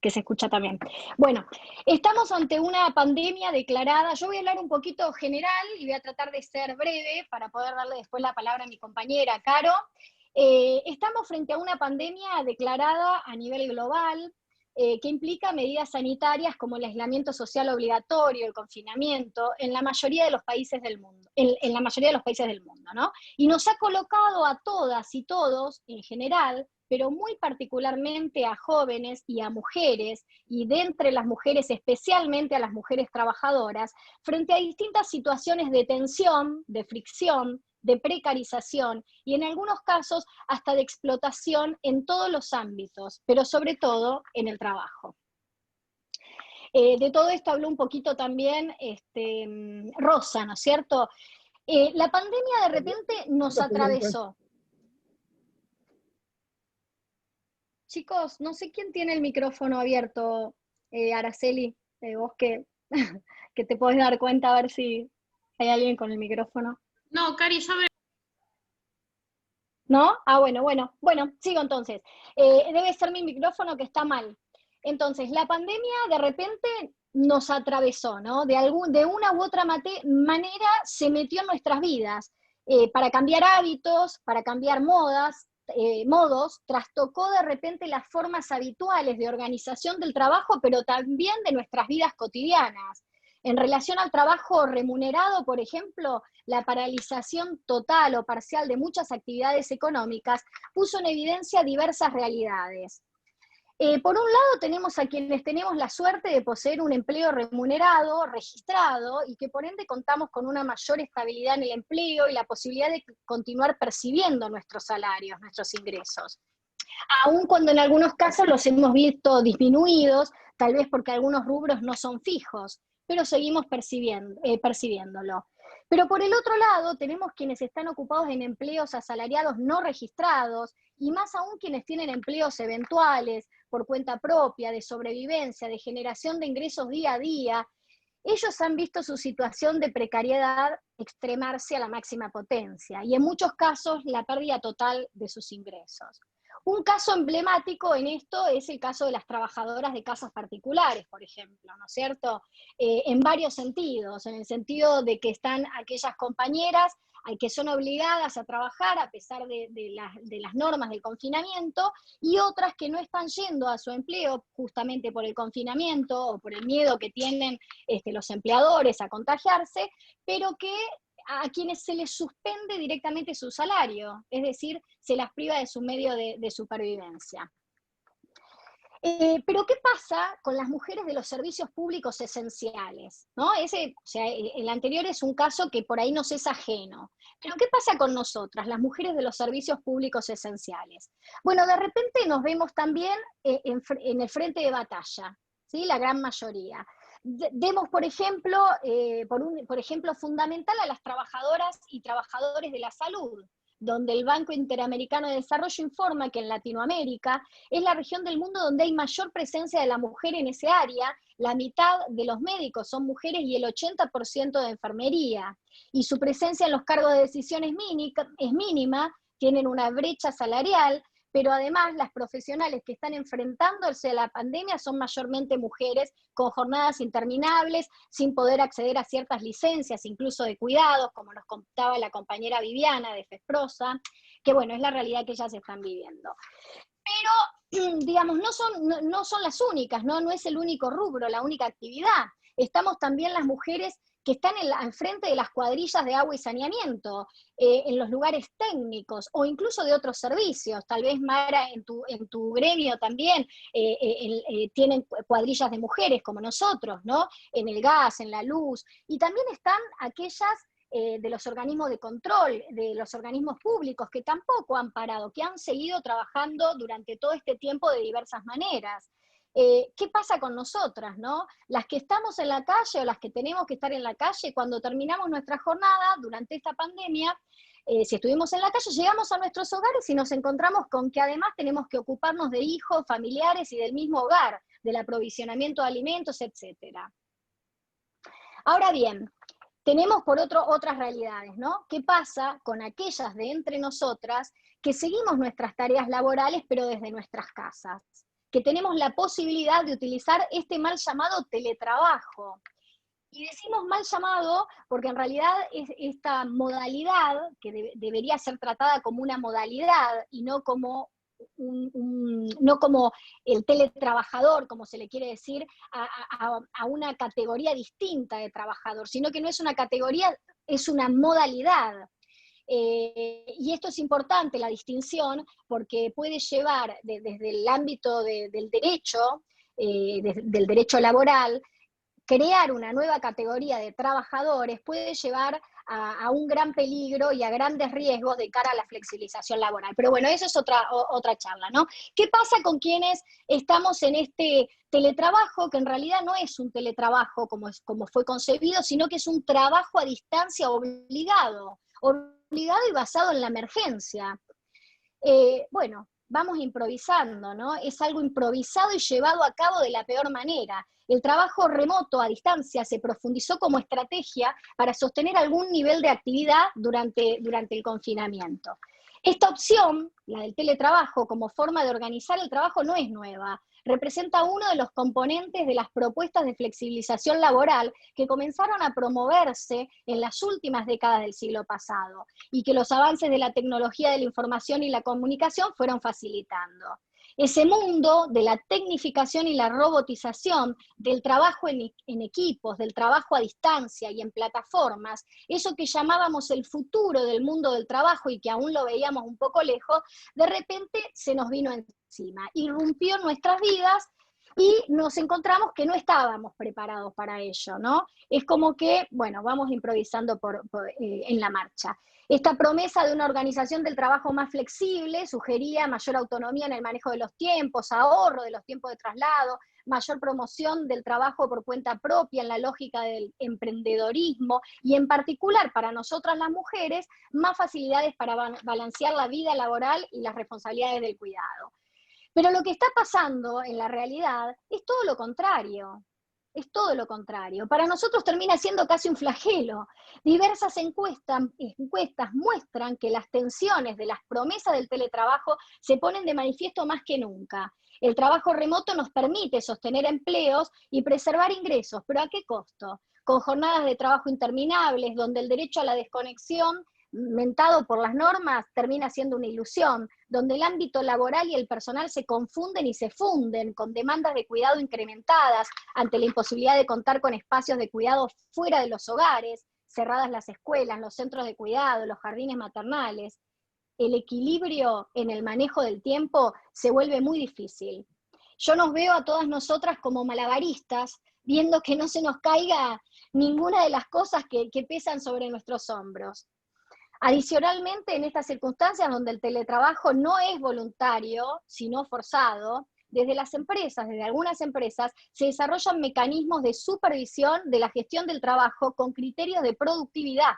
que se escucha también. Bueno, estamos ante una pandemia declarada. Yo voy a hablar un poquito general y voy a tratar de ser breve para poder darle después la palabra a mi compañera, Caro. Estamos frente a una pandemia declarada a nivel global, que implica medidas sanitarias como el aislamiento social obligatorio, el confinamiento, en la mayoría de los países del mundo, en la mayoría de los países del mundo, ¿no? Y nos ha colocado a todas y todos, en general, pero muy particularmente a jóvenes y a mujeres, y de entre las mujeres especialmente a las mujeres trabajadoras, frente a distintas situaciones de tensión, de fricción, de precarización y en algunos casos hasta de explotación en todos los ámbitos, pero sobre todo en el trabajo. De todo esto habló un poquito también Rosa, ¿no es cierto? La pandemia de repente nos atravesó. Chicos, no sé quién tiene el micrófono abierto, Araceli, vos que, que te podés dar cuenta a ver si hay alguien con el micrófono. No, Cari, yo veo. ¿No? Ah, bueno, sigo entonces. Debe ser mi micrófono que está mal. Entonces, la pandemia de repente nos atravesó, ¿no? De una u otra manera se metió en nuestras vidas, para cambiar hábitos, para cambiar modos, trastocó de repente las formas habituales de organización del trabajo, pero también de nuestras vidas cotidianas. En relación al trabajo remunerado, por ejemplo, la paralización total o parcial de muchas actividades económicas puso en evidencia diversas realidades. Por un lado tenemos a quienes tenemos la suerte de poseer un empleo remunerado, registrado, y que por ende contamos con una mayor estabilidad en el empleo y la posibilidad de continuar percibiendo nuestros salarios, nuestros ingresos. Aun cuando en algunos casos los hemos visto disminuidos, tal vez porque algunos rubros no son fijos, pero seguimos percibiéndolo. Pero por el otro lado, tenemos quienes están ocupados en empleos asalariados no registrados, y más aún quienes tienen empleos eventuales, por cuenta propia, de sobrevivencia, de generación de ingresos día a día. Ellos han visto su situación de precariedad extremarse a la máxima potencia, y en muchos casos la pérdida total de sus ingresos. Un caso emblemático en esto es el caso de las trabajadoras de casas particulares, por ejemplo, ¿no es cierto? En varios sentidos, en el sentido de que están aquellas compañeras que son obligadas a trabajar a pesar de las normas del confinamiento, y otras que no están yendo a su empleo justamente por el confinamiento o por el miedo que tienen los empleadores a contagiarse, pero que a quienes se les suspende directamente su salario, es decir, se las priva de su medio de supervivencia. Pero ¿qué pasa con las mujeres de los servicios públicos esenciales? ¿No? El anterior es un caso que por ahí nos es ajeno. Pero ¿qué pasa con nosotras, las mujeres de los servicios públicos esenciales? Bueno, de repente nos vemos también en el frente de batalla, ¿sí? La gran mayoría. Demos, por ejemplo, fundamental a las trabajadoras y trabajadores de la salud, donde el Banco Interamericano de Desarrollo informa que en Latinoamérica es la región del mundo donde hay mayor presencia de la mujer en ese área. La mitad de los médicos son mujeres y el 80% de enfermería. Y su presencia en los cargos de decisión es mínima, tienen una brecha salarial, pero además las profesionales que están enfrentándose a la pandemia son mayormente mujeres con jornadas interminables, sin poder acceder a ciertas licencias, incluso de cuidados, como nos contaba la compañera Viviana de FESPROSA, que bueno, es la realidad que ellas están viviendo. Pero, digamos, no son las únicas, no es el único rubro, la única actividad. Estamos también las mujeres que están al frente de las cuadrillas de agua y saneamiento, en los lugares técnicos, o incluso de otros servicios. Tal vez, Mara, en tu gremio también tienen cuadrillas de mujeres como nosotros, ¿no? En el gas, en la luz, y también están aquellas de los organismos de control, de los organismos públicos, que tampoco han parado, que han seguido trabajando durante todo este tiempo de diversas maneras. ¿Qué pasa con nosotras, no? Las que estamos en la calle o las que tenemos que estar en la calle, cuando terminamos nuestra jornada durante esta pandemia, si estuvimos en la calle, llegamos a nuestros hogares y nos encontramos con que además tenemos que ocuparnos de hijos, familiares y del mismo hogar, del aprovisionamiento de alimentos, etc. Ahora bien, tenemos por otras realidades, ¿no? ¿Qué pasa con aquellas de entre nosotras que seguimos nuestras tareas laborales pero desde nuestras casas? Que tenemos la posibilidad de utilizar este mal llamado teletrabajo. Y decimos mal llamado porque en realidad esta modalidad, que debería ser tratada como una modalidad y no como no como el teletrabajador, como se le quiere decir, a una categoría distinta de trabajador, sino que no es una categoría, es una modalidad. Y esto es importante, la distinción, porque puede llevar desde el ámbito del derecho, del derecho laboral, crear una nueva categoría de trabajadores puede llevar a un gran peligro y a grandes riesgos de cara a la flexibilización laboral. Pero bueno, eso es otra charla, ¿no? ¿Qué pasa con quienes estamos en este teletrabajo, que en realidad no es un teletrabajo como fue concebido, sino que es un trabajo a distancia obligado y basado en la emergencia? Bueno, vamos improvisando, ¿no? Es algo improvisado y llevado a cabo de la peor manera. El trabajo remoto a distancia se profundizó como estrategia para sostener algún nivel de actividad durante el confinamiento. Esta opción, la del teletrabajo como forma de organizar el trabajo, no es nueva. Representa uno de los componentes de las propuestas de flexibilización laboral que comenzaron a promoverse en las últimas décadas del siglo pasado y que los avances de la tecnología de la información y la comunicación fueron facilitando. Ese mundo de la tecnificación y la robotización, del trabajo en equipos, del trabajo a distancia y en plataformas, eso que llamábamos el futuro del mundo del trabajo y que aún lo veíamos un poco lejos, de repente se nos vino encima, irrumpió en nuestras vidas y nos encontramos que no estábamos preparados para ello, ¿no? Es como que, bueno, vamos improvisando en la marcha. Esta promesa de una organización del trabajo más flexible sugería mayor autonomía en el manejo de los tiempos, ahorro de los tiempos de traslado, mayor promoción del trabajo por cuenta propia en la lógica del emprendedorismo y en particular para nosotras las mujeres, más facilidades para balancear la vida laboral y las responsabilidades del cuidado. Pero lo que está pasando en la realidad es todo lo contrario. Es todo lo contrario. Para nosotros termina siendo casi un flagelo. Diversas encuestas muestran que las tensiones de las promesas del teletrabajo se ponen de manifiesto más que nunca. El trabajo remoto nos permite sostener empleos y preservar ingresos, pero ¿a qué costo? Con jornadas de trabajo interminables, donde el derecho a la desconexión mentado por las normas termina siendo una ilusión, donde el ámbito laboral y el personal se confunden y se funden con demandas de cuidado incrementadas ante la imposibilidad de contar con espacios de cuidado fuera de los hogares, cerradas las escuelas, los centros de cuidado, los jardines maternales. El equilibrio en el manejo del tiempo se vuelve muy difícil. Yo nos veo a todas nosotras como malabaristas, viendo que no se nos caiga ninguna de las cosas que pesan sobre nuestros hombros. Adicionalmente, en estas circunstancias donde el teletrabajo no es voluntario, sino forzado, desde algunas empresas, se desarrollan mecanismos de supervisión de la gestión del trabajo con criterios de productividad,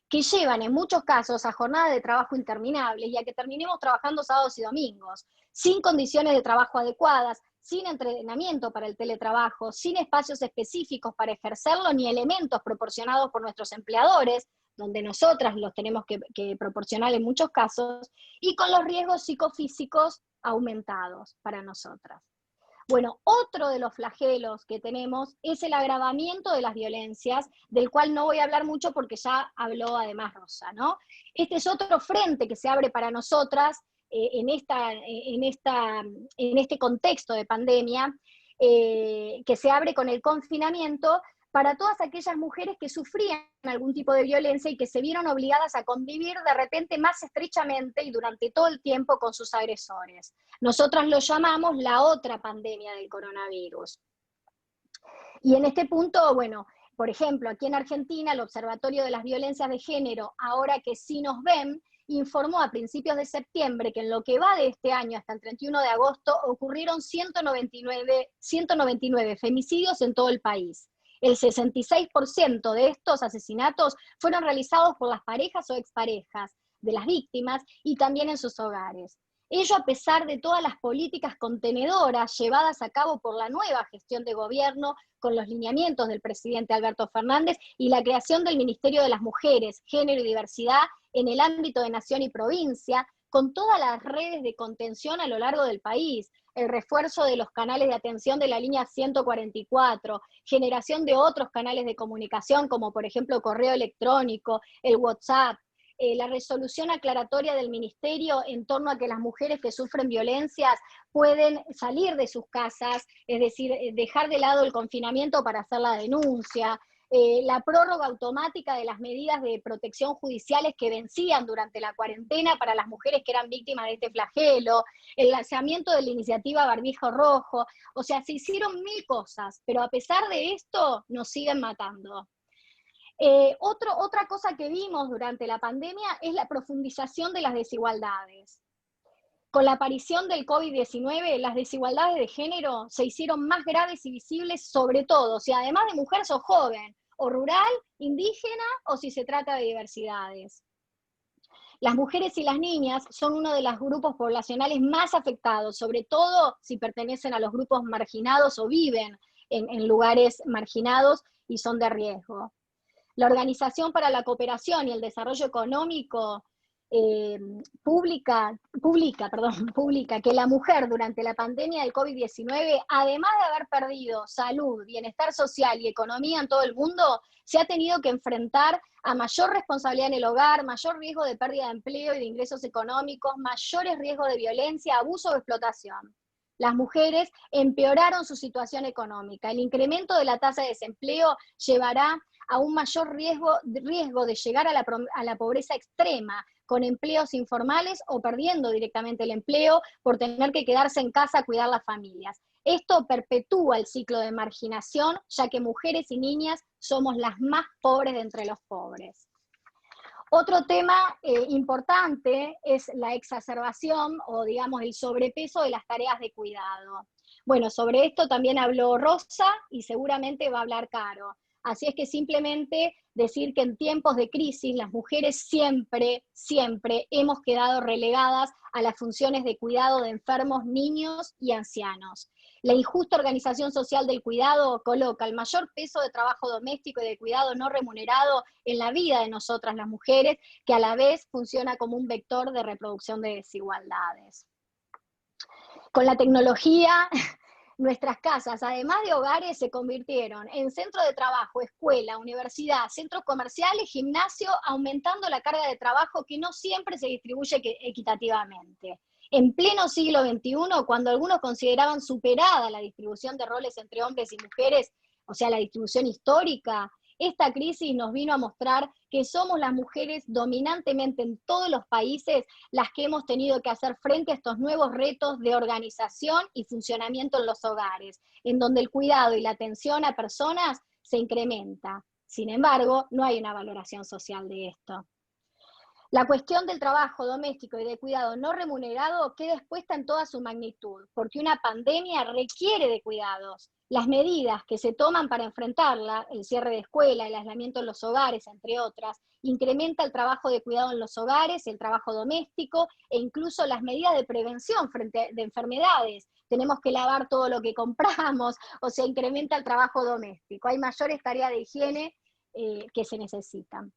que llevan en muchos casos a jornadas de trabajo interminables y a que terminemos trabajando sábados y domingos, sin condiciones de trabajo adecuadas, sin entrenamiento para el teletrabajo, sin espacios específicos para ejercerlo, ni elementos proporcionados por nuestros empleadores, donde nosotras los tenemos que proporcionar en muchos casos, y con los riesgos psicofísicos aumentados para nosotras. Bueno, otro de los flagelos que tenemos es el agravamiento de las violencias, del cual no voy a hablar mucho porque ya habló además Rosa, ¿no? Este es otro frente que se abre para nosotras en este contexto de pandemia, que se abre con el confinamiento, para todas aquellas mujeres que sufrían algún tipo de violencia y que se vieron obligadas a convivir de repente más estrechamente y durante todo el tiempo con sus agresores. Nosotras lo llamamos la otra pandemia del coronavirus. Y en este punto, bueno, por ejemplo, aquí en Argentina, el Observatorio de las Violencias de Género, ahora que sí nos ven, informó a principios de septiembre que en lo que va de este año hasta el 31 de agosto ocurrieron 199 femicidios en todo el país. El 66% de estos asesinatos fueron realizados por las parejas o exparejas de las víctimas y también en sus hogares. Ello a pesar de todas las políticas contenedoras llevadas a cabo por la nueva gestión de gobierno con los lineamientos del presidente Alberto Fernández y la creación del Ministerio de las Mujeres, Género y Diversidad en el ámbito de nación y provincia, con todas las redes de contención a lo largo del país, el refuerzo de los canales de atención de la línea 144, generación de otros canales de comunicación como por ejemplo correo electrónico, el WhatsApp, la resolución aclaratoria del Ministerio en torno a que las mujeres que sufren violencias pueden salir de sus casas, es decir, dejar de lado el confinamiento para hacer la denuncia, la prórroga automática de las medidas de protección judiciales que vencían durante la cuarentena para las mujeres que eran víctimas de este flagelo, el lanzamiento de la iniciativa Barbijo Rojo, o sea, se hicieron 1000 cosas, pero a pesar de esto nos siguen matando. Otra cosa que vimos durante la pandemia es la profundización de las desigualdades. Con la aparición del COVID-19, las desigualdades de género se hicieron más graves y visibles, sobre todo si además de mujer sos joven, o rural, indígena, o si se trata de diversidades. Las mujeres y las niñas son uno de los grupos poblacionales más afectados, sobre todo si pertenecen a los grupos marginados o viven en lugares marginados y son de riesgo. La Organización para la Cooperación y el Desarrollo Económico publica que la mujer durante la pandemia del COVID-19, además de haber perdido salud, bienestar social y economía en todo el mundo, se ha tenido que enfrentar a mayor responsabilidad en el hogar, mayor riesgo de pérdida de empleo y de ingresos económicos, mayores riesgos de violencia, abuso o explotación. Las mujeres empeoraron su situación económica. El incremento de la tasa de desempleo llevará a un mayor riesgo de llegar a la pobreza extrema, con empleos informales o perdiendo directamente el empleo por tener que quedarse en casa a cuidar las familias. Esto perpetúa el ciclo de marginación, ya que mujeres y niñas somos las más pobres de entre los pobres. Otro tema importante es la exacerbación o digamos el sobrepeso de las tareas de cuidado. Bueno, sobre esto también habló Rosa y seguramente va a hablar Caro. Así es que simplemente decir que en tiempos de crisis las mujeres siempre hemos quedado relegadas a las funciones de cuidado de enfermos, niños y ancianos. La injusta organización social del cuidado coloca el mayor peso de trabajo doméstico y de cuidado no remunerado en la vida de nosotras las mujeres, que a la vez funciona como un vector de reproducción de desigualdades. Con la tecnología, nuestras casas, además de hogares, se convirtieron en centro de trabajo, escuela, universidad, centros comerciales, gimnasio, aumentando la carga de trabajo que no siempre se distribuye equitativamente. En pleno siglo XXI, cuando algunos consideraban superada la distribución de roles entre hombres y mujeres, o sea, la distribución histórica, esta crisis nos vino a mostrar que somos las mujeres dominantemente en todos los países las que hemos tenido que hacer frente a estos nuevos retos de organización y funcionamiento en los hogares, en donde el cuidado y la atención a personas se incrementa. Sin embargo, no hay una valoración social de esto. La cuestión del trabajo doméstico y de cuidado no remunerado queda expuesta en toda su magnitud, porque una pandemia requiere de cuidados. Las medidas que se toman para enfrentarla, el cierre de escuela, el aislamiento en los hogares, entre otras, incrementa el trabajo de cuidado en los hogares, el trabajo doméstico e incluso las medidas de prevención frente a enfermedades. Tenemos que lavar todo lo que compramos, o sea, incrementa el trabajo doméstico. Hay mayores tareas de higiene que se necesitan.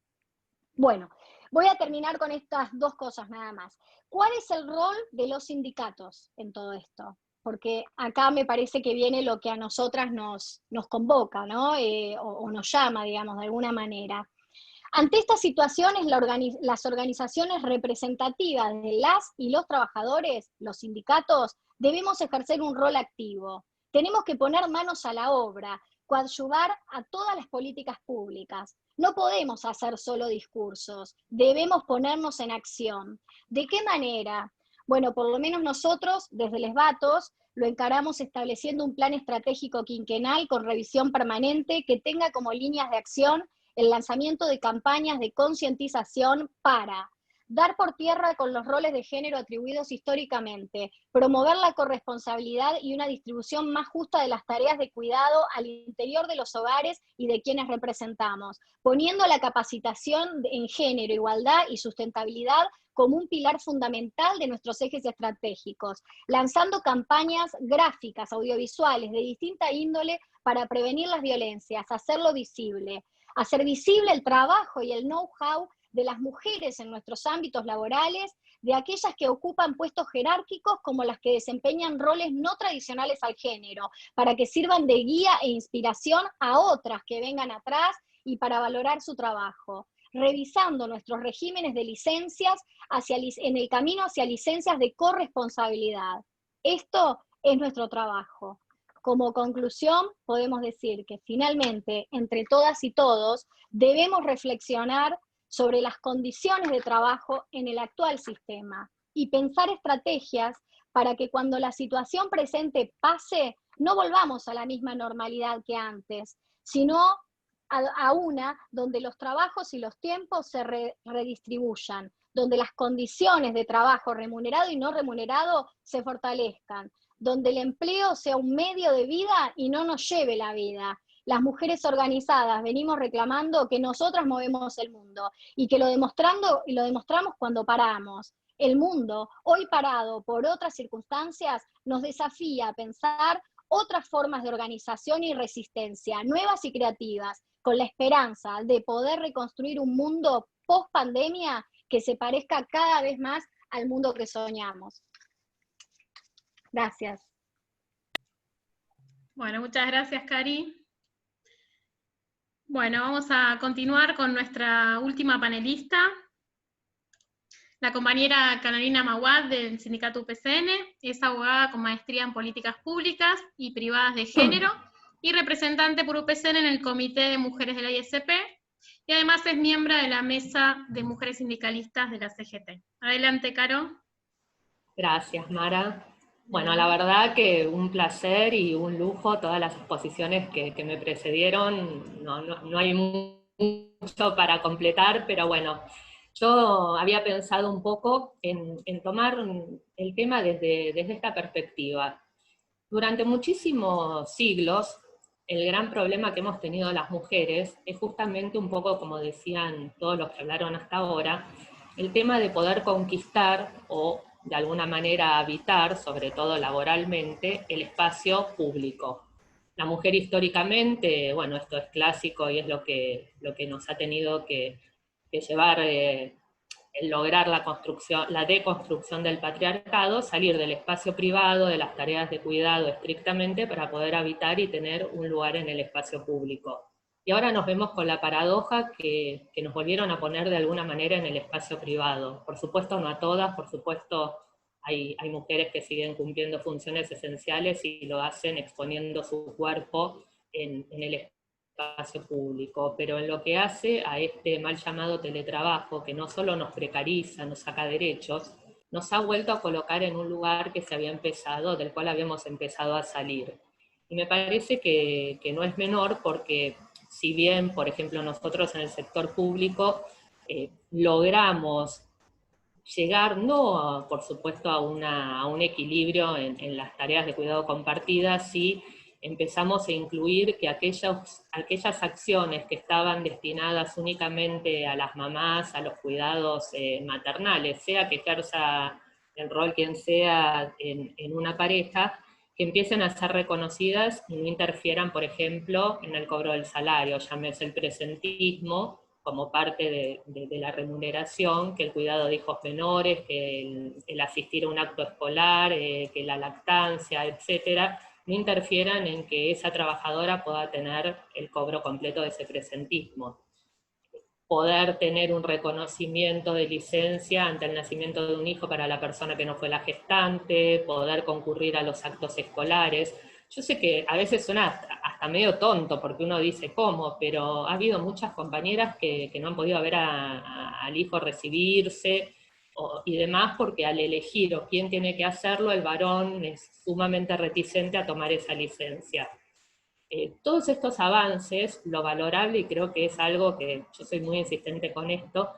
Bueno, voy a terminar con estas dos cosas nada más. ¿Cuál es el rol de los sindicatos en todo esto? Porque acá me parece que viene lo que a nosotras nos convoca, ¿no? O nos llama, digamos, de alguna manera. Ante estas situaciones, las organizaciones representativas de las y los trabajadores, los sindicatos, debemos ejercer un rol activo. Tenemos que poner manos a la obra, coadyuvar a todas las políticas públicas. No podemos hacer solo discursos, debemos ponernos en acción. ¿De qué manera? Bueno, por lo menos nosotros, desde Les Vatos, lo encaramos estableciendo un plan estratégico quinquenal con revisión permanente que tenga como líneas de acción el lanzamiento de campañas de concientización para dar por tierra con los roles de género atribuidos históricamente, promover la corresponsabilidad y una distribución más justa de las tareas de cuidado al interior de los hogares y de quienes representamos, poniendo la capacitación en género, igualdad y sustentabilidad como un pilar fundamental de nuestros ejes estratégicos, lanzando campañas gráficas, audiovisuales de distinta índole para prevenir las violencias, hacerlo visible, hacer visible el trabajo y el know-how de las mujeres en nuestros ámbitos laborales, de aquellas que ocupan puestos jerárquicos como las que desempeñan roles no tradicionales al género, para que sirvan de guía e inspiración a otras que vengan atrás y para valorar su trabajo, revisando nuestros regímenes de licencias en el camino hacia licencias de corresponsabilidad. Esto es nuestro trabajo. Como conclusión, podemos decir que finalmente, entre todas y todos, debemos reflexionar sobre las condiciones de trabajo en el actual sistema y pensar estrategias para que cuando la situación presente pase, no volvamos a la misma normalidad que antes, sino a una donde los trabajos y los tiempos se redistribuyan, donde las condiciones de trabajo remunerado y no remunerado se fortalezcan, donde el empleo sea un medio de vida y no nos lleve la vida. Las mujeres organizadas venimos reclamando que nosotras movemos el mundo y que lo demostramos cuando paramos. El mundo, hoy parado por otras circunstancias, nos desafía a pensar otras formas de organización y resistencia, nuevas y creativas, con la esperanza de poder reconstruir un mundo post-pandemia que se parezca cada vez más al mundo que soñamos. Gracias. Bueno, muchas gracias, Cari. Bueno, vamos a continuar con nuestra última panelista, la compañera Carolina Maguad del sindicato UPCN. Es abogada con maestría en políticas públicas y privadas de género y representante por UPCN en el Comité de Mujeres de la ISP, y además es miembro de la Mesa de Mujeres Sindicalistas de la CGT. Adelante, Caro. Gracias, Mara. Bueno, la verdad que un placer y un lujo todas las exposiciones que me precedieron. No hay mucho para completar, pero bueno, yo había pensado un poco en tomar el tema desde esta perspectiva. Durante muchísimos siglos, el gran problema que hemos tenido las mujeres es justamente un poco, como decían todos los que hablaron hasta ahora, el tema de poder conquistar o de alguna manera habitar, sobre todo laboralmente, el espacio público. La mujer históricamente, bueno, esto es clásico y es lo que nos ha tenido que llevar el lograr la deconstrucción del patriarcado, salir del espacio privado, de las tareas de cuidado estrictamente, para poder habitar y tener un lugar en el espacio público. Y ahora nos vemos con la paradoja que nos volvieron a poner de alguna manera en el espacio privado. Por supuesto no a todas, por supuesto hay mujeres que siguen cumpliendo funciones esenciales y lo hacen exponiendo su cuerpo en el espacio público, pero en lo que hace a este mal llamado teletrabajo, que no solo nos precariza, nos saca derechos, nos ha vuelto a colocar en un lugar que se había empezado, del cual habíamos empezado a salir. Y me parece que no es menor porque si bien, por ejemplo, nosotros en el sector público logramos llegar, no por supuesto a un equilibrio en las tareas de cuidado compartidas, sí empezamos a incluir que aquellas acciones que estaban destinadas únicamente a las mamás, a los cuidados maternales, sea que ejerza el rol quien sea en una pareja, que empiecen a ser reconocidas y no interfieran, por ejemplo, en el cobro del salario, llámese el presentismo como parte de la remuneración, que el cuidado de hijos menores, que el asistir a un acto escolar, que la lactancia, etcétera, no interfieran en que esa trabajadora pueda tener el cobro completo de ese presentismo. Poder tener un reconocimiento de licencia ante el nacimiento de un hijo para la persona que no fue la gestante, poder concurrir a los actos escolares. Yo sé que a veces suena hasta medio tonto, porque uno dice cómo, pero ha habido muchas compañeras que no han podido ver al hijo recibirse, y demás, porque al elegir o quién tiene que hacerlo, el varón es sumamente reticente a tomar esa licencia. Todos estos avances, lo valorable, y creo que es algo que yo soy muy insistente con esto,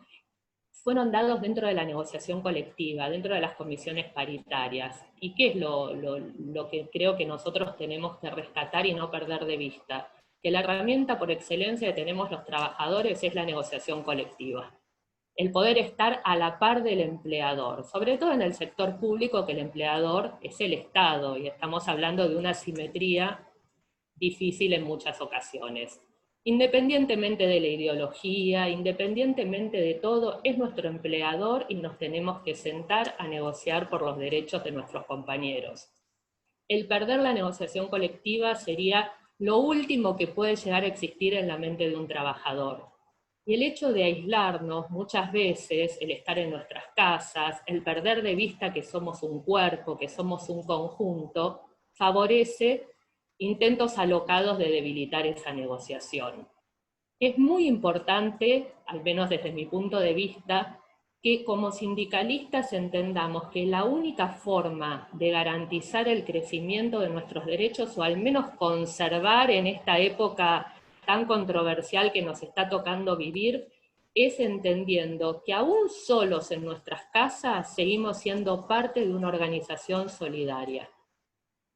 fueron dados dentro de la negociación colectiva, dentro de las comisiones paritarias. ¿Y qué es lo que creo que nosotros tenemos que rescatar y no perder de vista? Que la herramienta por excelencia que tenemos los trabajadores es la negociación colectiva. El poder estar a la par del empleador, sobre todo en el sector público, que el empleador es el Estado, y estamos hablando de una asimetría difícil en muchas ocasiones. Independientemente de la ideología, independientemente de todo, es nuestro empleador y nos tenemos que sentar a negociar por los derechos de nuestros compañeros. El perder la negociación colectiva sería lo último que puede llegar a existir en la mente de un trabajador. Y el hecho de aislarnos muchas veces, el estar en nuestras casas, el perder de vista que somos un cuerpo, que somos un conjunto, favorece intentos alocados de debilitar esa negociación. Es muy importante, al menos desde mi punto de vista, que como sindicalistas entendamos que la única forma de garantizar el crecimiento de nuestros derechos, o al menos conservar en esta época tan controversial que nos está tocando vivir, es entendiendo que aún solos en nuestras casas seguimos siendo parte de una organización solidaria.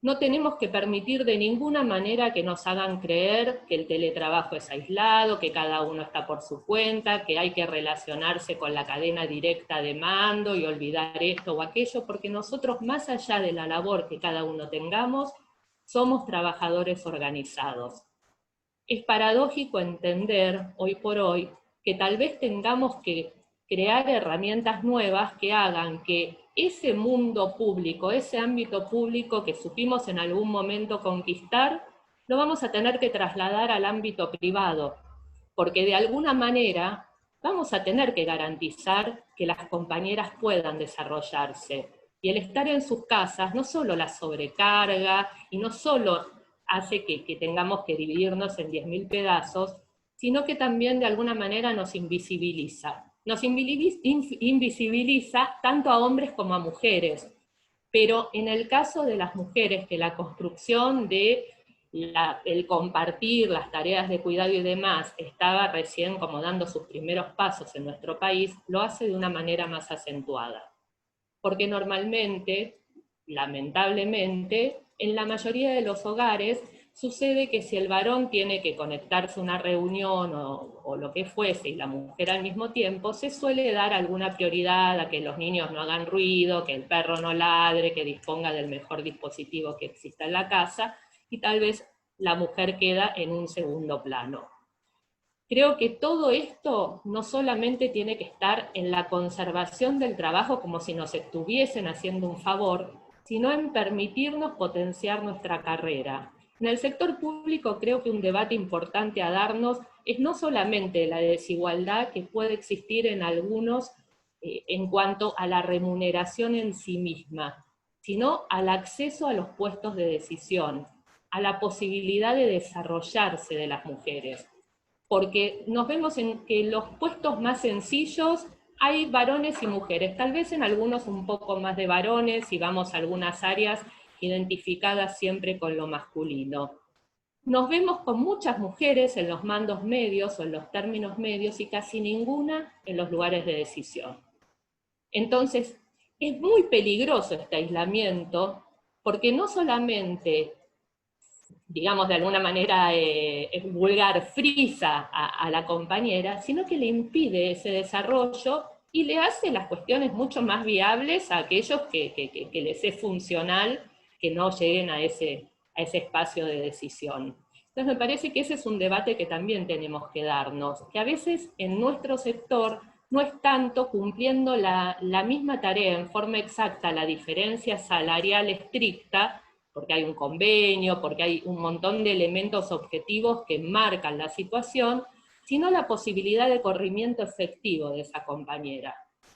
No tenemos que permitir de ninguna manera que nos hagan creer que el teletrabajo es aislado, que cada uno está por su cuenta, que hay que relacionarse con la cadena directa de mando y olvidar esto o aquello, porque nosotros, más allá de la labor que cada uno tengamos, somos trabajadores organizados. Es paradójico entender, hoy por hoy, que tal vez tengamos que crear herramientas nuevas que hagan que ese mundo público, ese ámbito público que supimos en algún momento conquistar, lo vamos a tener que trasladar al ámbito privado, porque de alguna manera vamos a tener que garantizar que las compañeras puedan desarrollarse. Y el estar en sus casas no solo las sobrecarga y no solo hace que tengamos que dividirnos en 10.000 pedazos, sino que también de alguna manera nos invisibiliza. Nos invisibiliza tanto a hombres como a mujeres, pero en el caso de las mujeres, que la construcción de el compartir las tareas de cuidado y demás estaba recién como dando sus primeros pasos en nuestro país, lo hace de una manera más acentuada. Porque normalmente, lamentablemente, en la mayoría de los hogares sucede que si el varón tiene que conectarse a una reunión o lo que fuese, y la mujer al mismo tiempo, se suele dar alguna prioridad a que los niños no hagan ruido, que el perro no ladre, que disponga del mejor dispositivo que exista en la casa, y tal vez la mujer queda en un segundo plano. Creo que todo esto no solamente tiene que estar en la conservación del trabajo como si nos estuviesen haciendo un favor, sino en permitirnos potenciar nuestra carrera. En el sector público creo que un debate importante a darnos es no solamente la desigualdad que puede existir en algunos en cuanto a la remuneración en sí misma, sino al acceso a los puestos de decisión, a la posibilidad de desarrollarse de las mujeres. Porque nos vemos en que los puestos más sencillos hay varones y mujeres, tal vez en algunos un poco más de varones, y vamos a algunas áreas identificadas siempre con lo masculino. Nos vemos con muchas mujeres en los mandos medios o en los términos medios y casi ninguna en los lugares de decisión. Entonces, es muy peligroso este aislamiento, porque no solamente, digamos de alguna manera vulgar, frisa a la compañera, sino que le impide ese desarrollo y le hace las cuestiones mucho más viables a aquellos que les es funcional que no lleguen a ese espacio de decisión. Entonces me parece que ese es un debate que también tenemos que darnos, que a veces en nuestro sector no es tanto cumpliendo la misma tarea en forma exacta, la diferencia salarial estricta, porque hay un convenio, porque hay un montón de elementos objetivos que marcan la situación, sino la posibilidad de corrimiento efectivo de esa compañera.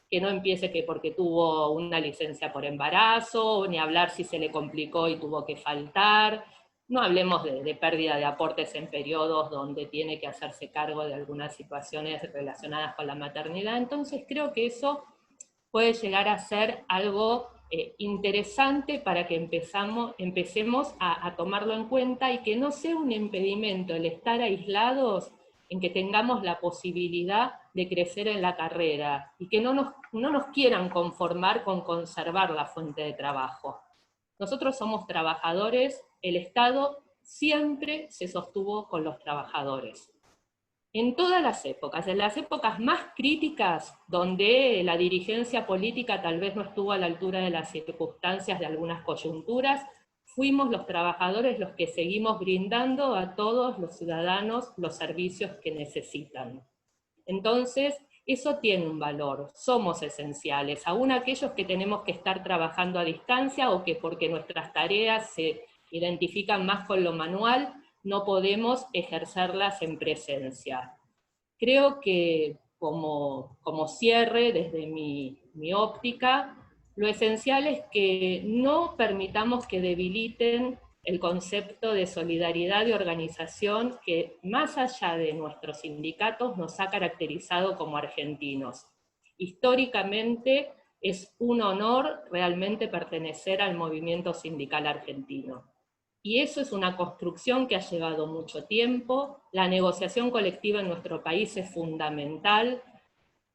Que no empiece que porque tuvo una licencia por embarazo, ni hablar si se le complicó y tuvo que faltar, No hablemos de pérdida de aportes en periodos donde tiene que hacerse cargo de algunas situaciones relacionadas con la maternidad. Entonces creo que eso puede llegar a ser algo interesante para que empecemos a tomarlo en cuenta y que no sea un impedimento el estar aislados, en que tengamos la posibilidad de crecer en la carrera y que no nos quieran conformar con conservar la fuente de trabajo. Nosotros somos trabajadores, el Estado siempre se sostuvo con los trabajadores. En todas las épocas, en las épocas más críticas, donde la dirigencia política tal vez no estuvo a la altura de las circunstancias de algunas coyunturas, fuimos los trabajadores los que seguimos brindando a todos los ciudadanos los servicios que necesitan. Entonces, eso tiene un valor, somos esenciales, aún aquellos que tenemos que estar trabajando a distancia o que porque nuestras tareas se identifican más con lo manual, no podemos ejercerlas en presencia. Creo que como cierre desde mi óptica, lo esencial es que no permitamos que debiliten el concepto de solidaridad y organización que, más allá de nuestros sindicatos, nos ha caracterizado como argentinos. Históricamente es un honor realmente pertenecer al movimiento sindical argentino. Y eso es una construcción que ha llevado mucho tiempo. La negociación colectiva en nuestro país es fundamental,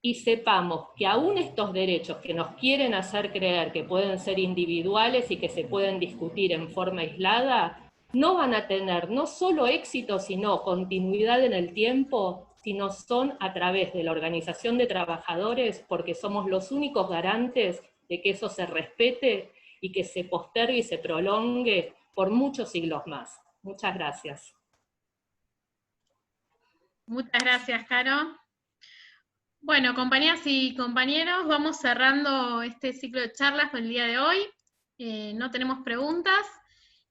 y sepamos que aún estos derechos que nos quieren hacer creer que pueden ser individuales y que se pueden discutir en forma aislada, no van a tener no solo éxito, sino continuidad en el tiempo, sino son a través de la organización de trabajadores, porque somos los únicos garantes de que eso se respete y que se postergue y se prolongue por muchos siglos más. Muchas gracias. Muchas gracias, Caro. Bueno, compañeras y compañeros, vamos cerrando este ciclo de charlas por el día de hoy. No tenemos preguntas.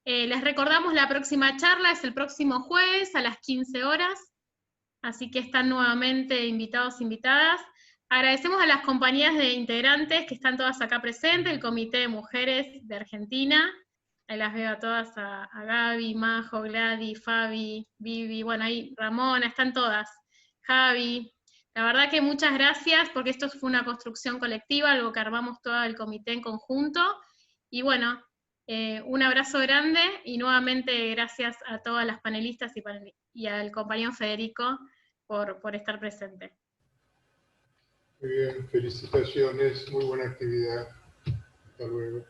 Les recordamos, la próxima charla es el próximo jueves a las 15 horas, así que están nuevamente invitados e invitadas. Agradecemos a las compañías de integrantes que están todas acá presentes, el Comité de Mujeres de Argentina. Ahí las veo a todas, a Gaby, Majo, Gladys, Fabi, Vivi, bueno, ahí Ramona, están todas. Javi. La verdad que muchas gracias, porque esto fue una construcción colectiva, algo que armamos todo el comité en conjunto. Y bueno, un abrazo grande, y nuevamente gracias a todas las panelistas y al compañero Federico por estar presente. Muy bien, felicitaciones, muy buena actividad. Hasta luego.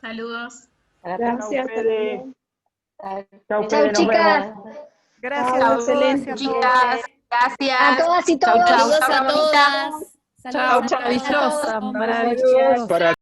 Saludos. Gracias, Fede. Chau, chicas. Gracias, excelente. Chicas, gracias. A todas y todos. Saludos a todas. Chao, maravillosa, maravillosa.